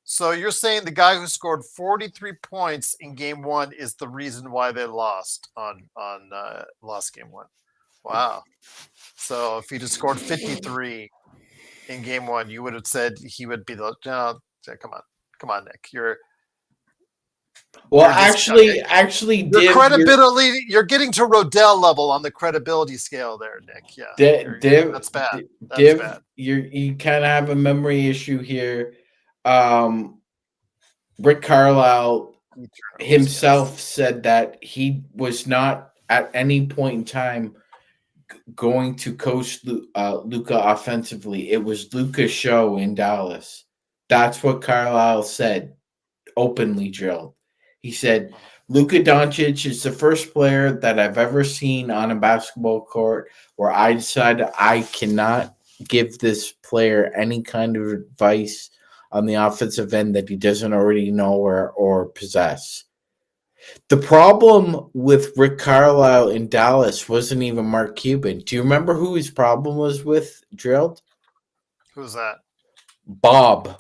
So you're saying the guy who scored 43 points in game one is the reason why they lost on lost game one. Wow. So if he'd have scored 53 in game one, you would have said he would be the no, come on, Nick. Well, You're actually, your credibility, you're getting to Rodell level on the credibility scale there, Nick. Yeah. That's bad. That's bad. You kind of have a memory issue here. Rick Carlisle himself said that he was not at any point in time going to coach Luka offensively. It was Luka's show in Dallas. That's what Carlisle said, openly drilled. He said, Luka Doncic is the first player that I've ever seen on a basketball court where I decided I cannot give this player any kind of advice on the offensive end that he doesn't already know or possess. The problem with Rick Carlisle in Dallas wasn't even Mark Cuban. Do you remember who his problem was with, Drilled? Who's that? Bob.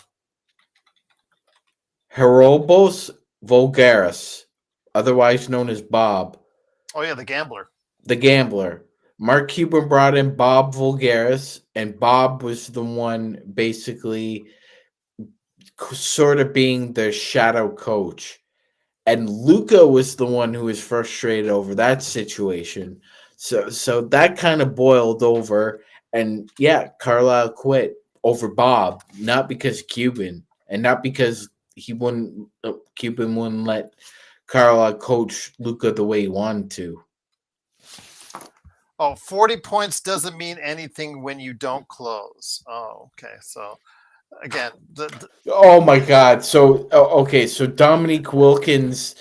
Herobos Vulgaris, otherwise known as Bob. Oh, yeah, the gambler. The gambler. Mark Cuban brought in Bob Vulgaris, and Bob was the one basically sort of being the shadow coach. And Luka was the one who was frustrated over that situation. So that kind of boiled over. And yeah, Carlisle quit over Bob, not because Cuban, and not because Cuban wouldn't let Carlisle coach Luka the way he wanted to. Oh, 40 points doesn't mean anything when you don't close. Oh, okay. So again, oh my God. So okay, so Dominique Wilkins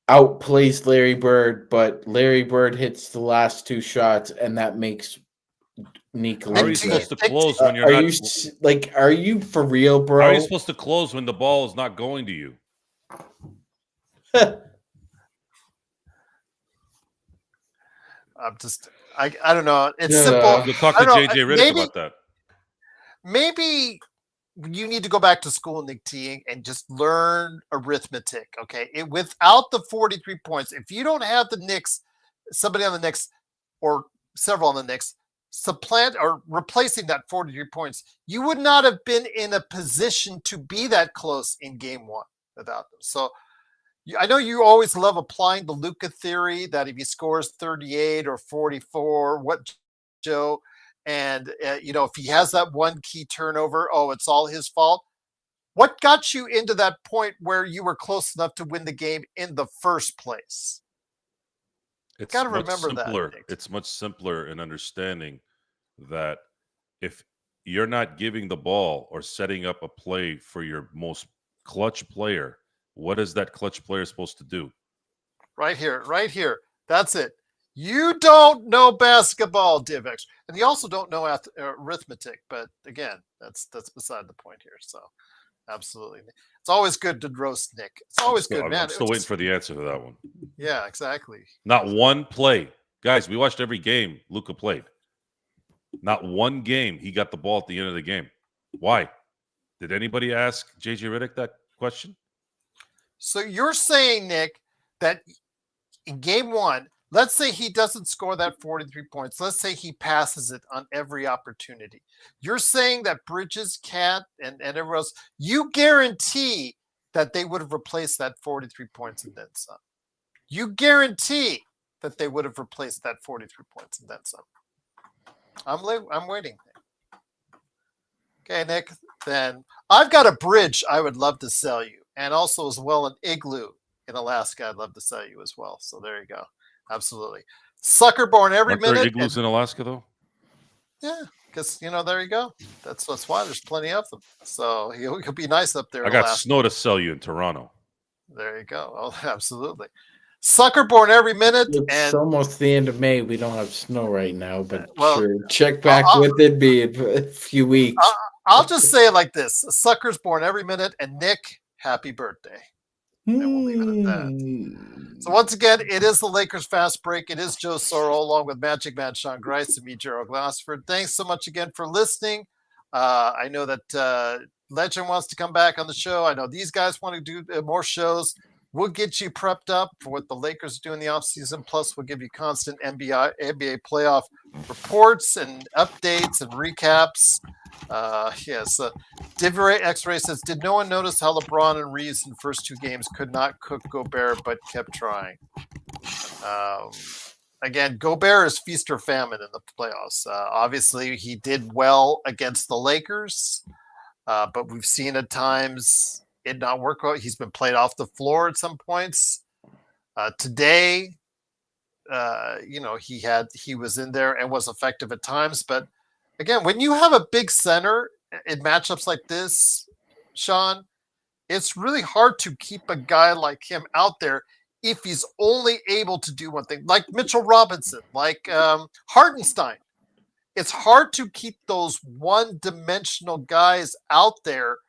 outplays Larry Bird, but Larry Bird hits the last two shots, and that makes Nick. How are you supposed to close when you're not? Are you for real, bro? How are you supposed to close when the ball is not going to you? I don't know. It's simple. You'll talk to JJ Redick about that. Maybe you need to go back to school, Nick T, and just learn arithmetic. Okay, without the 43 points, if you don't have the Knicks, somebody on the Knicks or several on the Knicks supplant or replacing that 43 points, you would not have been in a position to be that close in game one without them. So I know you always love applying the Luka theory that if he scores 38 or 44, what Joe, and if he has that one key turnover, it's all his fault. What got you into that point where you were close enough to win the game in the first place? It's got to much remember simpler. that. It's much simpler in understanding that if you're not giving the ball or setting up a play for your most clutch player, what is that clutch player supposed to do? Right here. That's it. You don't know basketball, DivX, and you also don't know arithmetic. But again, that's beside the point here. So, absolutely, it's always good to roast Nick. It's always good, man. I'm still waiting for the answer to that one. Yeah, exactly. Not one play, guys. We watched every game Luka played. Not one game he got the ball at the end of the game. Why? Did anybody ask JJ Redick that question? So you're saying, Nick, that in game one, let's say he doesn't score that 43 points. Let's say he passes it on every opportunity. You're saying that Bridges, Cat, and everyone else, you guarantee that they would have replaced that 43 points and then some. You guarantee that they would have replaced that 43 points and then some. I'm waiting. Okay, Nick, then I've got a bridge I would love to sell you. And also as well an igloo in Alaska I'd love to sell you as well. So there you go. Absolutely. Sucker born every minute. There igloos in Alaska though? Yeah, because there you go. That's why there's plenty of them. So he'll be nice up there. I got snow to sell you in Toronto. There you go. Oh, absolutely. Sucker born every minute, It's and almost the end of May. We don't have snow right now, but well, sure, check back I'll, with it be in a few weeks. I'll just say it like this: suckers born every minute, and Nick, happy birthday. And we'll leave it at that. So once again, it is the Lakers Fast Break. It is Joe Soro along with Magic Man Sean Grice and me, Gerald Glassford. Thanks so much again for listening. I know that Legend wants to come back on the show. I know these guys want to do more shows. We'll get you prepped up for what the Lakers do in the offseason. Plus, we'll give you constant NBA playoff reports and updates and recaps. Yes. Divray X-Ray says, did no one notice how LeBron and Reeves in the first two games could not cook Gobert but kept trying? Again, Gobert is feast or famine in the playoffs. Obviously, he did well against the Lakers, but we've seen at times it not work out. He's been played off the floor at some points. Today, he was in there and was effective at times. But again, when you have a big center in matchups like this, Sean, it's really hard to keep a guy like him out there if he's only able to do one thing, like Mitchell Robinson, like Hartenstein. It's hard to keep those one-dimensional guys out there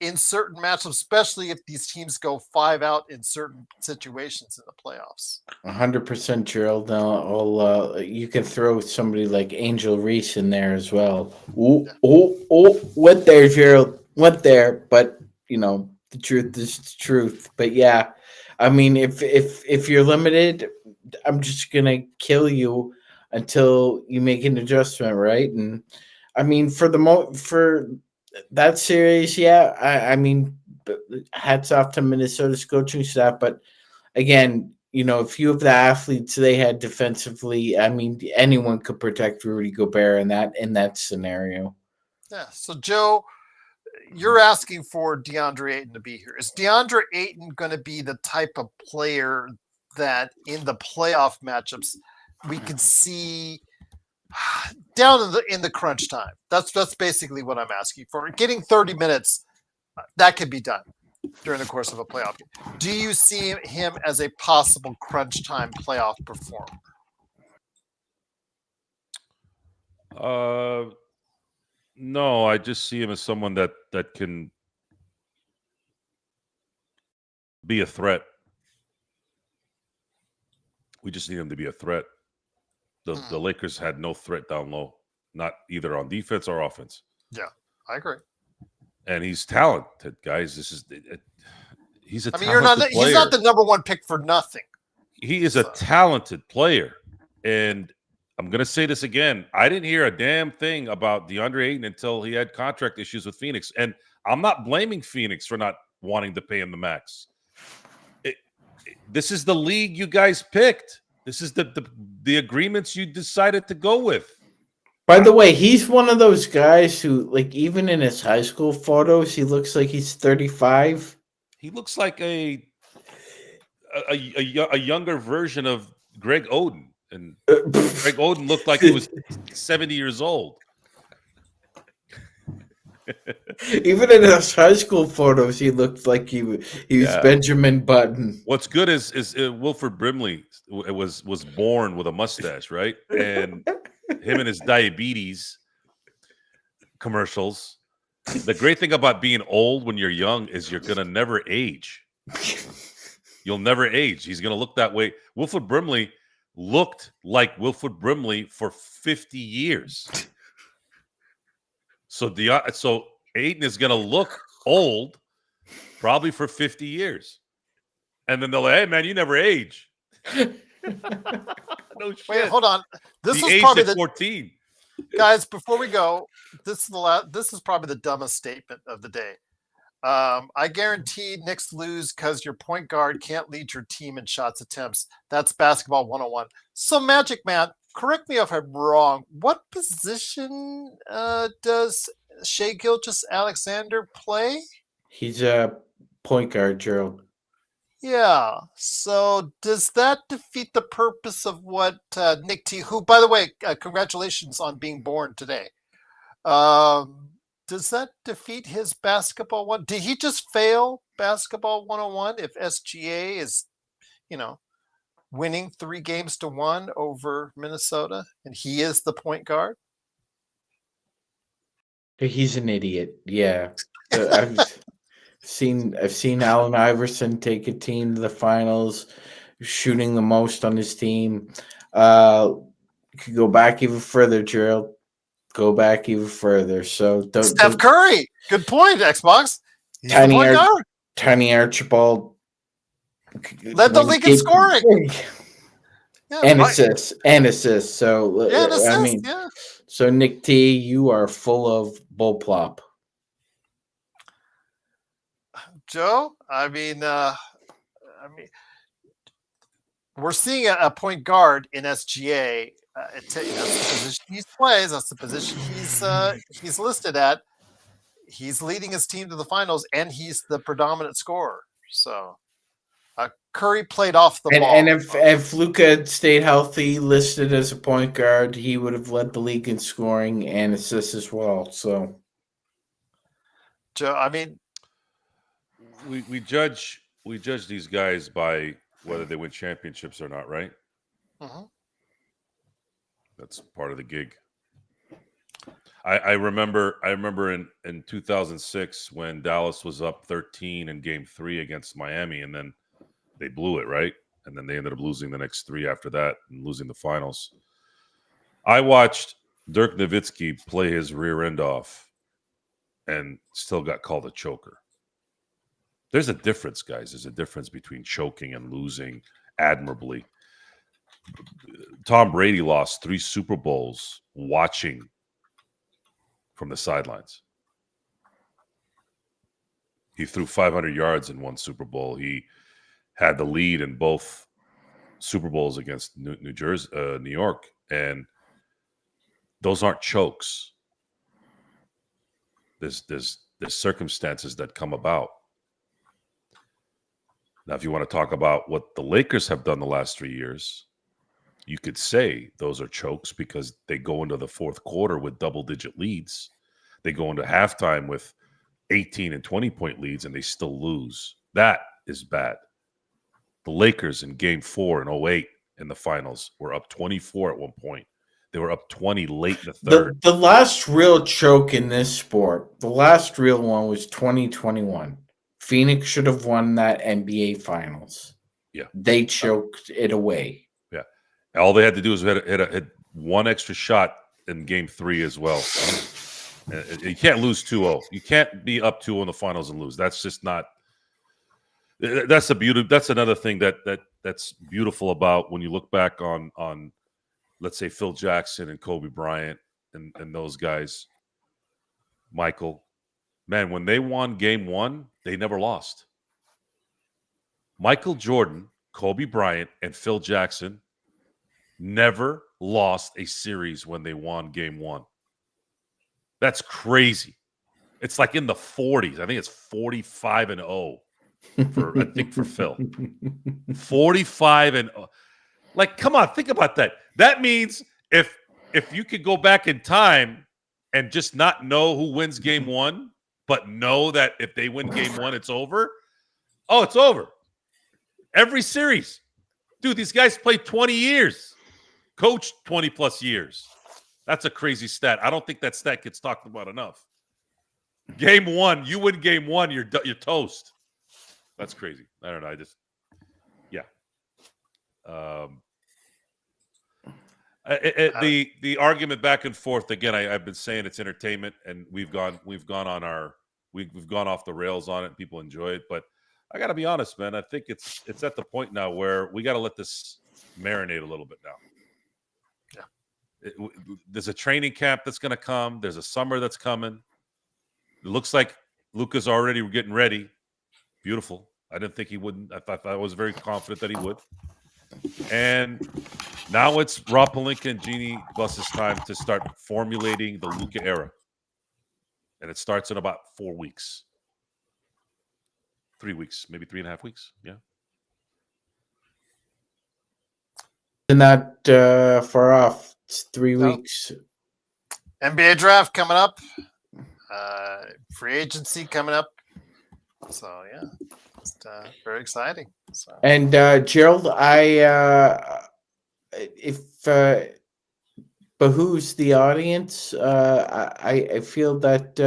in certain matchups, especially if these teams go 5 out in certain situations in the playoffs. 100%, Gerald. Now, you can throw somebody like Angel Reese in there as well. Went there, Gerald. Went there, but the truth is the truth. But yeah, I mean, if you're limited, I'm just gonna kill you until you make an adjustment, right? And I mean, for that series, yeah, I mean, hats off to Minnesota's coaching staff. But again, if you have the athletes they had defensively, I mean, anyone could protect Rudy Gobert in that scenario. Yeah. So, Joe, you're asking for DeAndre Ayton to be here. Is DeAndre Ayton going to be the type of player that in the playoff matchups we can see down in the crunch time? That's basically what I'm asking for. Getting 30 minutes, that could be done during the course of a playoff game. Do you see him as a possible crunch time playoff performer? No, I just see him as someone that can be a threat. We just need him to be a threat. The Lakers had no threat down low, not either on defense or offense. Yeah, I agree. And he's talented, guys. He's a talented player. He's not the number one pick for nothing. He is a talented player. And I'm going to say this again. I didn't hear a damn thing about DeAndre Ayton until he had contract issues with Phoenix. And I'm not blaming Phoenix for not wanting to pay him the max. This is the league you guys picked. This is the agreements you decided to go with. By the way, he's one of those guys who, like, even in his high school photos, he looks like he's 35. He looks like a younger version of Greg Oden. And Greg Oden looked like he was 70 years old. Even in his high school photos, he looked like he was Benjamin Button. What's good is Wilford Brimley was born with a mustache, right? And him and his diabetes commercials. The great thing about being old when you're young is you're gonna never age. You'll never age. He's gonna look that way. Wilford Brimley looked like Wilford Brimley for 50 years. So Ayton is going to look old probably for 50 years. And then they're like, hey, man, you never age. No shit. Wait, hold on. This He is probably aged at 14. Guys, before we go, this is probably the dumbest statement of the day. I guarantee Knicks lose because your point guard can't lead your team in shots attempts. That's basketball 101. So, Magic Man, correct me if I'm wrong. What position does Shai Gilgeous-Alexander play? He's a point guard, Gerald. Yeah. So does that defeat the purpose of what Nick T, who, by the way, congratulations on being born today. does that defeat his basketball one? Did he just fail basketball 101 if SGA is, winning 3-1 over Minnesota and he is the point guard? He's an idiot. Yeah. I've seen Allen Iverson take a team to the finals, shooting the most on his team. Could go back even further, Gerald. Go back even further. So Steph Curry. Good point, Xbox. He's the point guard. Tiny Archibald led the league in scoring. Yeah, and assists. So so Nick T, you are full of bullplop. Joe, we're seeing a point guard in SGA. That's the position he plays. That's the position he's listed at. He's leading his team to the finals, and he's the predominant scorer. So Curry played off the ball. And if Luka had stayed healthy, listed as a point guard, he would have led the league in scoring and assists as well. So, Joe, we judge these guys by whether they win championships or not, right? Mm-hmm. That's part of the gig. I remember in 2006 when Dallas was up 13 in Game 3 against Miami, and then they blew it, right? And then they ended up losing the next 3 after that and losing the finals. I watched Dirk Nowitzki play his rear end off and still got called a choker. There's a difference, guys. There's a difference between choking and losing admirably. Tom Brady lost 3 Super Bowls watching from the sidelines. He threw 500 yards in one Super Bowl. He had the lead in both Super Bowls against New York, and those aren't chokes. There's circumstances that come about. Now, if you want to talk about what the Lakers have done the last 3 years, you could say those are chokes because they go into the fourth quarter with double-digit leads. They go into halftime with 18 and 20-point leads, and they still lose. That is bad. The Lakers in Game 4 in 2008 in the finals were up 24 at one point. They were up 20 late in the third. The last real choke in this sport, the last real one was 2021. Phoenix should have won that NBA Finals. Yeah. They choked it away. Yeah. All they had to do was hit one extra shot in Game 3 as well. You can't lose 2-0. You can't be up 2-0 in the finals and lose. That's just not – that's a beauty. That's another thing that's beautiful about when you look back on let's say, Phil Jackson and Kobe Bryant and those guys, Michael. Man, when they won Game 1, they never lost. Michael Jordan, Kobe Bryant, and Phil Jackson never lost a series when they won Game 1. That's crazy. It's like in the 40s. I think it's 45-0 for Phil. 45-0. Like, come on, think about that. That means if you could go back in time and just not know who wins Game 1, but know that if they win Game 1, it's over. Oh, it's over. Every series. Dude, these guys played 20 years. Coached 20-plus years. That's a crazy stat. I don't think that stat gets talked about enough. Game 1, you win Game 1, you're toast. That's crazy. I don't know. The argument back and forth again. I've been saying it's entertainment, and we've gone off the rails on it. People enjoy it, but I got to be honest, man. I think it's at the point now where we got to let this marinate a little bit now. Yeah, there's a training camp that's going to come. There's a summer that's coming. It looks like Luka's already getting ready. Beautiful. I didn't think he wouldn't. I was very confident that he would. And now it's Rob Pelinka and Jeannie Buss's time to start formulating the Luka era. And it starts in about 4 weeks. 3 weeks, maybe 3.5 weeks. Yeah. Not far off. It's 3 weeks. NBA draft coming up. free agency coming up. So yeah, it's very exciting. So. And Gerald, if behooves the audience, I feel that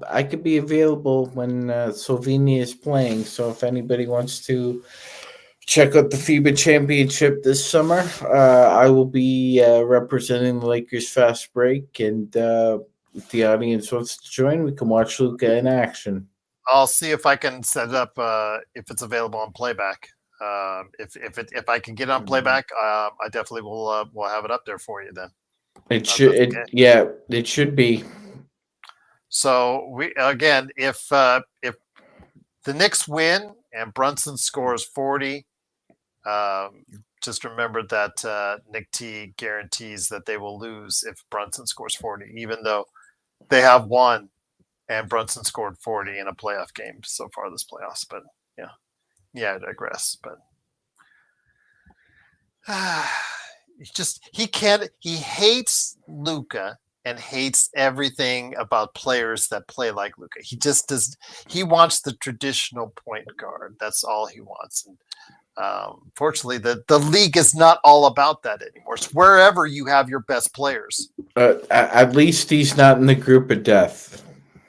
I could be available when Slovenia is playing. So if anybody wants to check out the FIBA Championship this summer, I will be representing the Lakers Fast Break, and if the audience wants to join, we can watch Luka in action. I'll see if I can set it up if it's available on playback. If I can get it on playback, I definitely will have it up there for you then. It should be. So we again, if the Knicks win and Brunson scores 40, just remember that Nick T guarantees that they will lose if Brunson scores 40, even though they have won and Brunson scored 40 in a playoff game so far this playoffs. But I digress. But he hates Luka and hates everything about players that play like Luka. He just does. He wants the traditional point guard. That's all he wants. And fortunately, the league is not all about that anymore. It's wherever you have your best players. At least he's not in the group of death.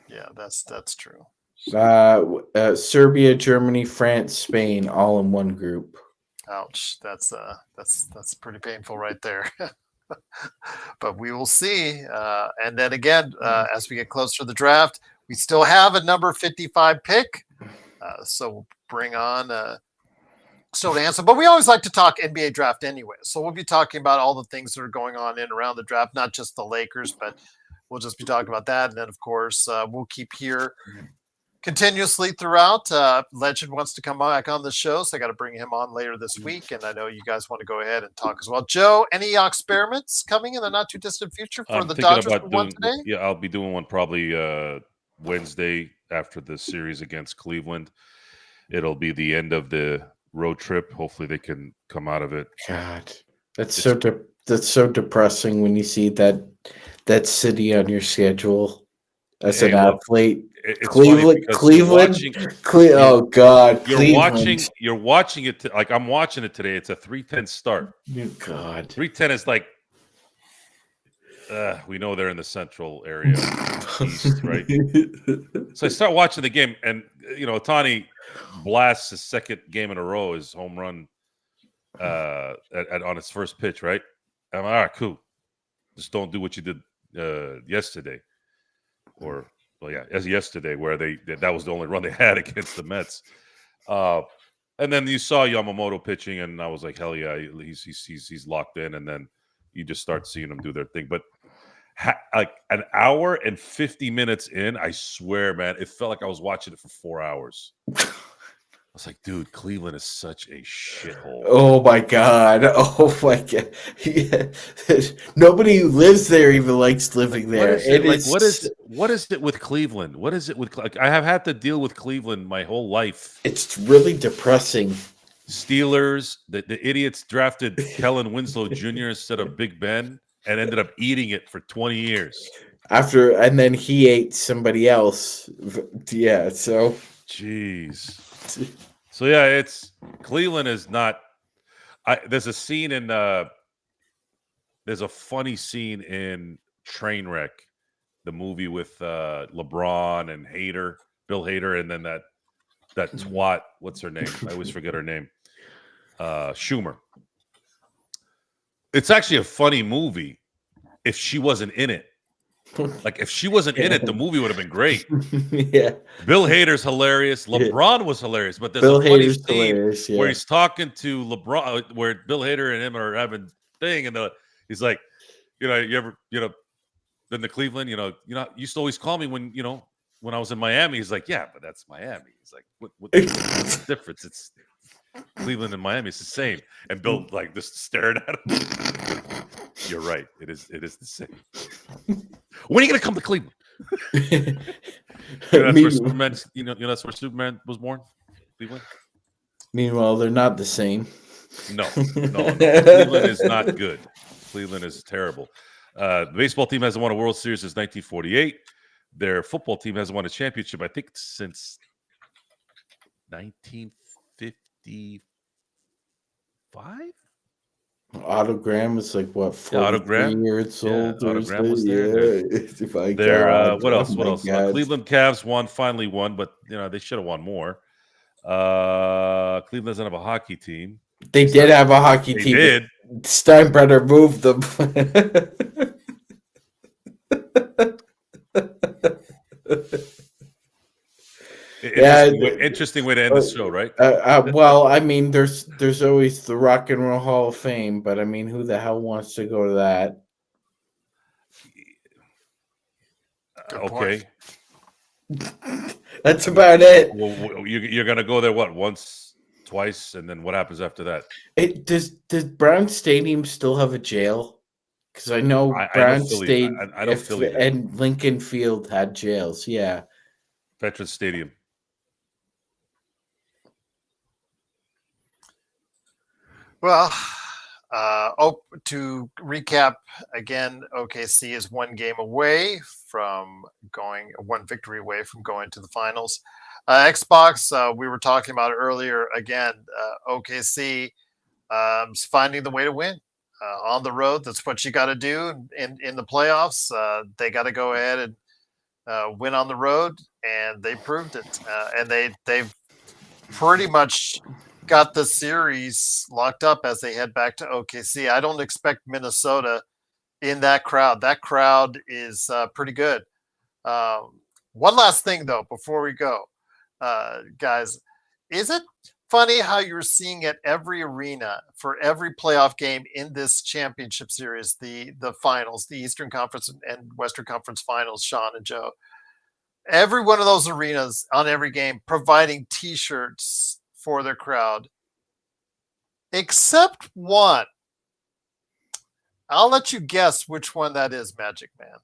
Yeah, that's true. Serbia, Germany, France, Spain, all in one group. Ouch! That's pretty painful right there. But we will see. And then again, as we get closer to the draft, we still have a number 55 pick. So we'll bring on still to answer. But we always like to talk NBA draft anyway. So we'll be talking about all the things that are going on in and around the draft, not just the Lakers, but we'll just be talking about that. And then, of course, we'll keep here continuously throughout. Legend wants to come back on the show, so I got to bring him on later this week. And I know you guys want to go ahead and talk as well. Joe, any experiments coming in the not too distant future for the Dodgers for one today? Yeah, I'll be doing one probably Wednesday after the series against Cleveland. It'll be the end of the road trip. Hopefully they can come out of it. God, that's so depressing when you see that city on your schedule as an athlete. Cleveland. Oh God, you're watching it like I'm watching it today. It's a 3:10 start. God, 3:10 is like we know they're in the central area, east, right? So I start watching the game, and Ohtani blasts his second game in a row, his home run on his first pitch, right? I'm like, all right, cool. Just don't do what you did yesterday, as yesterday, where that was the only run they had against the Mets. And then you saw Yamamoto pitching, and I was like, hell yeah, he's locked in. And then you just start seeing them do their thing. But like an hour and 50 minutes in, I swear, man, it felt like I was watching it for 4 hours. I was like, dude, Cleveland is such a shithole. Oh my God. Oh my God. Yeah. Nobody who lives there even likes living there. What is it with Cleveland? What is it with I have had to deal with Cleveland my whole life. It's really depressing. Steelers, the idiots drafted Kellen Winslow Jr. instead of Big Ben and ended up eating it for 20 years. And then he ate somebody else. Yeah, so jeez. So yeah, it's Cleveland is not. There's a scene in. There's a funny scene in Trainwreck, the movie with LeBron and Bill Hader, and then that twat. What's her name? I always forget her name. Schumer. It's actually a funny movie if she wasn't in it. Like if she wasn't in it, the movie would have been great. Yeah. Bill Hader's hilarious. LeBron was hilarious, but there's a funny scene where he's talking to LeBron, where Bill Hader and him are having thing, and he's like, you ever, then the Cleveland, you used to always call me when I was in Miami. He's like, yeah, but that's Miami. He's like, what's the difference? It's Cleveland and Miami. It's the same. And Bill like just stared at him. You're right. It is the same. When are you gonna come to Cleveland? That's where Superman. That's where Superman was born. Cleveland. Meanwhile, they're not the same. No. Cleveland is not good. Cleveland is terrible. The baseball team hasn't won a World Series since 1948. their football team hasn't won a championship, I think, since 1955. Autogram is like what, Yeah, 43 Autogram. years Yeah, old or Autogram so? was there. Yeah. My They're God. what Oh else? What my else? God. Cleveland Cavs finally won, but they should have won more. Cleveland doesn't have a hockey team. They did have a hockey They team. did. Steinbrenner moved them. Interesting way to end the show, right? Well, I mean, there's always the Rock and Roll Hall of Fame, but I mean, who the hell wants to go to that? Okay. That's about it. Well, you're gonna go there once, twice, and then what happens after that? Does Brown Stadium still have a jail? Because I know I know Brown Philly. State I know Philly did. and Lincoln Field had jails. Yeah. Veterans Stadium. Well, to recap again, OKC is one game away from one victory away from going to the finals. Xbox, we were talking about it earlier. Again, OKC is finding the way to win on the road. That's what you got to do in the playoffs. They got to go ahead and win on the road, and they proved it. And they've pretty much got the series locked up as they head back to OKC. I don't expect Minnesota in that crowd. That crowd is pretty good. One last thing, though, before we go, guys, is it funny how you're seeing at every arena for every playoff game in this championship series, the finals, the Eastern Conference and Western Conference finals, Sean and Joe, every one of those arenas on every game providing T-shirts for their crowd, except one. I'll let you guess which one that is, Magic Man.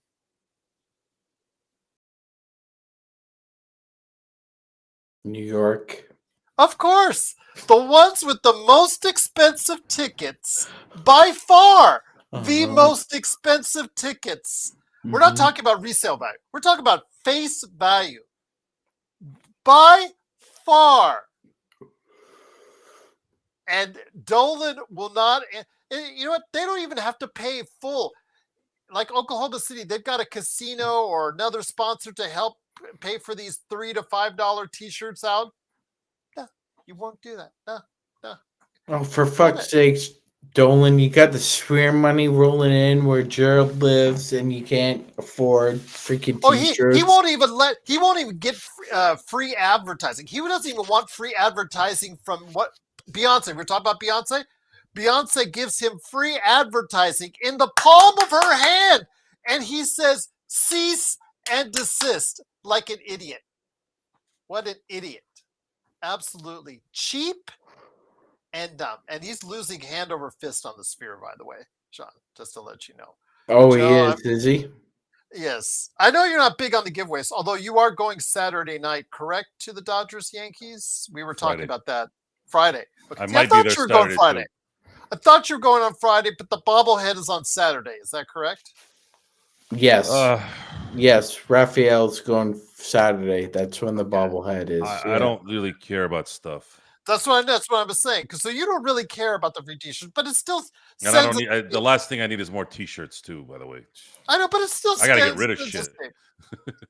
New York. Of course, the ones with the most expensive tickets, by far, the most expensive tickets. We're not talking about resale value. We're talking about face value. By far. And Dolan will not, you know what? They don't even have to pay full. Like Oklahoma City, they've got a casino or another sponsor to help pay for these $3 to $5 T-shirts out. No, you won't do that. No. Oh, for fuck's sakes, Dolan, you got the swear money rolling in where Gerald lives, and you can't afford freaking T-shirts. He won't even get free advertising. He doesn't even want free advertising from what Beyonce. We're talking about Beyonce. Beyonce gives him free advertising in the palm of her hand, and he says, "Cease and desist," like an idiot. What an idiot! Absolutely cheap and dumb. And he's losing hand over fist on the Sphere, by the way, Sean. Just to let you know. Oh, Joe, is he? Yes. I know you're not big on the giveaways, although you are going Saturday night, correct, to the Dodgers Yankees? We were talking about that Friday. Okay. I See, might I be thought there you were going Saturday, Friday. too. I thought you were going on Friday, but the bobblehead is on Saturday. Is that correct? Yes. Yes. Raphael's going Saturday. That's when the bobblehead is. I don't really care about stuff. That's what I was saying. So you don't really care about the free T-shirts, but it still And I don't need. The last thing I need is more T-shirts too. By the way, I know, but it still. I gotta get rid of shit.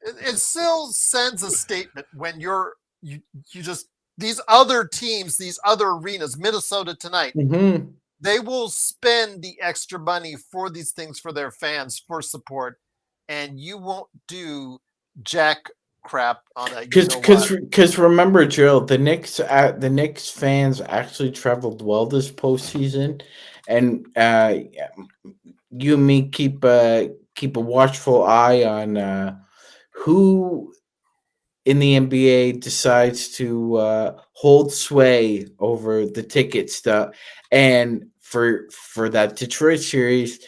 It still sends a statement when you just these other teams, these other arenas, Minnesota tonight. Mm-hmm. They will spend the extra money for these things for their fans for support, and you won't do jack crap on a because remember, Jill, the Knicks fans actually traveled well this postseason, and you and me keep a watchful eye on who in the NBA decides to hold sway over the ticket stuff. And for that Detroit series,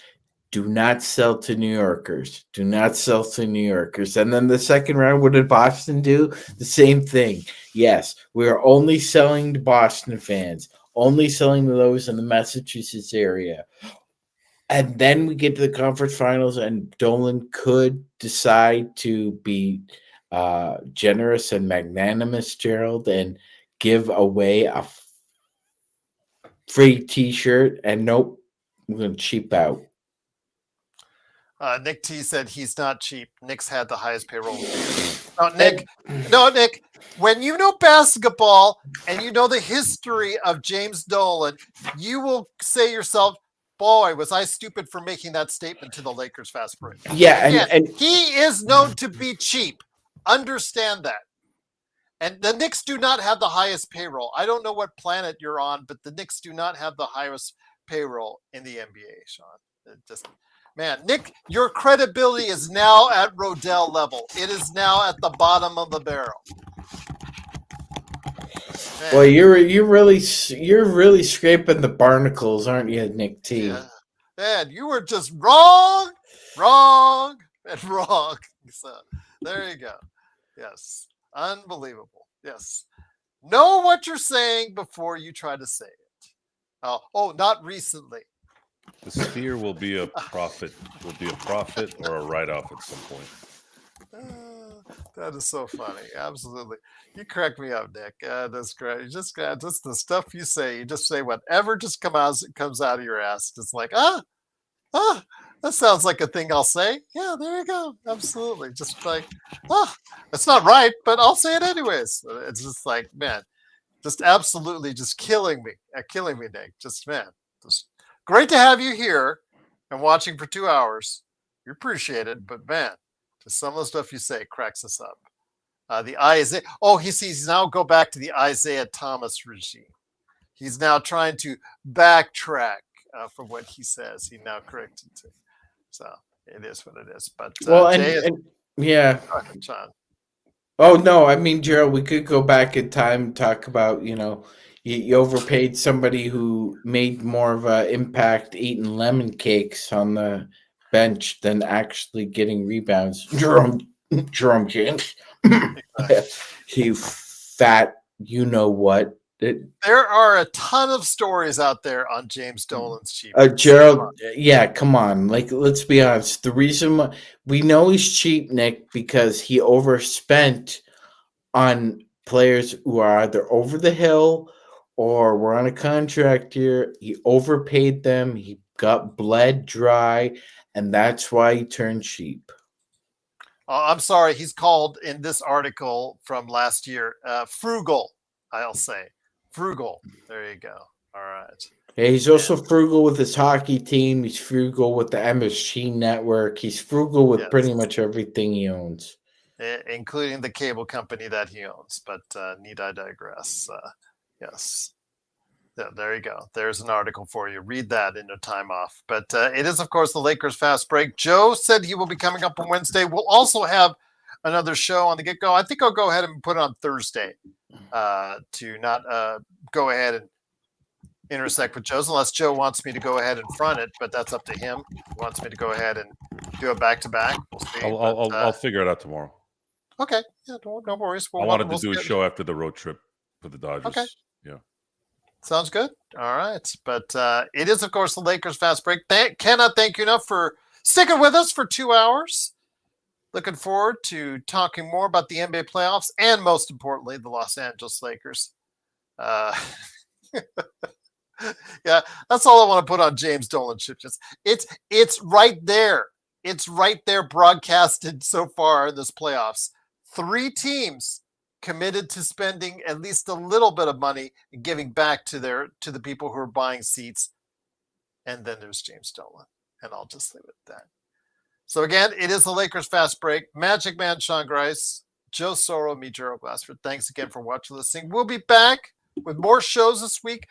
do not sell to New Yorkers. Do not sell to New Yorkers. And then the second round, what did Boston do? The same thing. Yes, we are only selling to Boston fans, only selling to those in the Massachusetts area. And then we get to the conference finals, and Dolan could decide to be generous and magnanimous, Gerald, and give away a free T-shirt. And nope, we're going to cheap out. Nick T said he's not cheap. Nick's had the highest payroll. Nick, when you know basketball and you know the history of James Dolan, you will say yourself, boy, was I stupid for making that statement to the Lakers fast break. Yeah, and he is known to be cheap. Understand that. And the Knicks do not have the highest payroll. I don't know what planet you're on, but the Knicks do not have the highest payroll in the NBA, Sean. Man, Nick, your credibility is now at Rodell level. It is now at the bottom of the barrel. Man. Well, you're really scraping the barnacles, aren't you, Nick T? Yeah. Man, you were just wrong, and wrong. So there you go. Yes. Unbelievable. Yes. Know what you're saying before you try to say it. Oh, not recently. The Sphere will be a profit. Or a write-off at some point. That is so funny. Absolutely. You crack me up, Nick. That's great. You just the stuff you say. You just say whatever just comes out of your ass. It's like, that sounds like a thing I'll say. Yeah, there you go. Absolutely. Just like, it's not right, but I'll say it anyways. It's just like, man, just absolutely just killing me, Nick. Just, man, just great to have you here and watching for 2 hours. We appreciate it, but man, just some of the stuff you say cracks us up. The Isaiah. Oh, he's now go back to the Isaiah Thomas regime. He's now trying to backtrack from what he says. He now corrected it. So it is what it is. But well, yeah, John. Oh no, I mean, Gerald, we could go back in time and talk about, you overpaid somebody who made more of an impact eating lemon cakes on the bench than actually getting rebounds. Jerome James. You fat, you know what? There are a ton of stories out there on James Dolan's cheap. Gerald, yeah, come on. Like, let's be honest. The reason we know he's cheap, Nick, because he overspent on players who are either over the hill or were on a contract year. He overpaid them. He got bled dry, and that's why he turned cheap. I'm sorry. He's called in this article from last year frugal, I'll say. Frugal. There you go. All right. Yeah, he's also frugal with his hockey team. He's frugal with the MSG network. He's frugal with pretty much everything he owns, including the cable company that he owns. But need I digress? Yes. Yeah, there you go. There's an article for you. Read that in your time off. But it is, of course, the Lakers fast break. Joe said he will be coming up on Wednesday. We'll also have another show on the get-go. I think I'll go ahead and put it on Thursday to not go ahead and intersect with Joe's, unless Joe wants me to go ahead and front it, but that's up to him. He wants me to go ahead and do a back-to-back. We'll see. I'll figure it out tomorrow. Okay. Yeah, no worries. I wanted to do a show after the road trip for the Dodgers. Okay. Yeah. Sounds good. All right. But it is, of course, the Lakers fast break. Cannot thank you enough for sticking with us for 2 hours. Looking forward to talking more about the NBA playoffs and, most importantly, the Los Angeles Lakers. Yeah, that's all I want to put on James Dolan. It's right there. It's right there broadcasted so far in this playoffs. 3 teams committed to spending at least a little bit of money and giving back to the people who are buying seats. And then there's James Dolan. And I'll just leave it at that. So again, it is the Lakers fast break. Magic Man Sean Grice, Joe Soro, me, Gerald Glassford. Thanks again for watching, listening. We'll be back with more shows this week.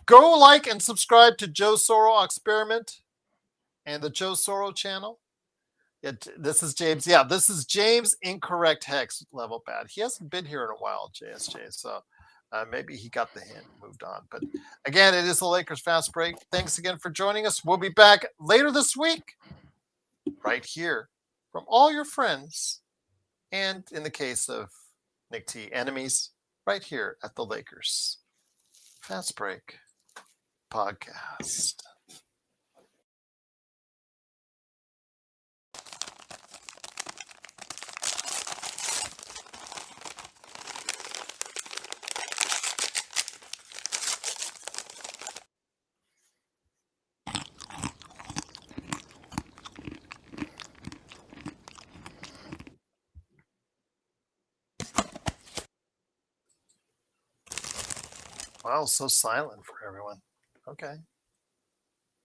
Go like and subscribe to Joe Soro Experiment and the Joe Soro channel. This is James. Yeah, this is James Incorrect Hex level bad. He hasn't been here in a while, JSJ. So maybe he got the hint and moved on. But again, it is the Lakers fast break. Thanks again for joining us. We'll be back later this week, right here, from all your friends, and in the case of Nick T, enemies, right here at the Lakers Fast Break Podcast. Wow, so silent for everyone. Okay.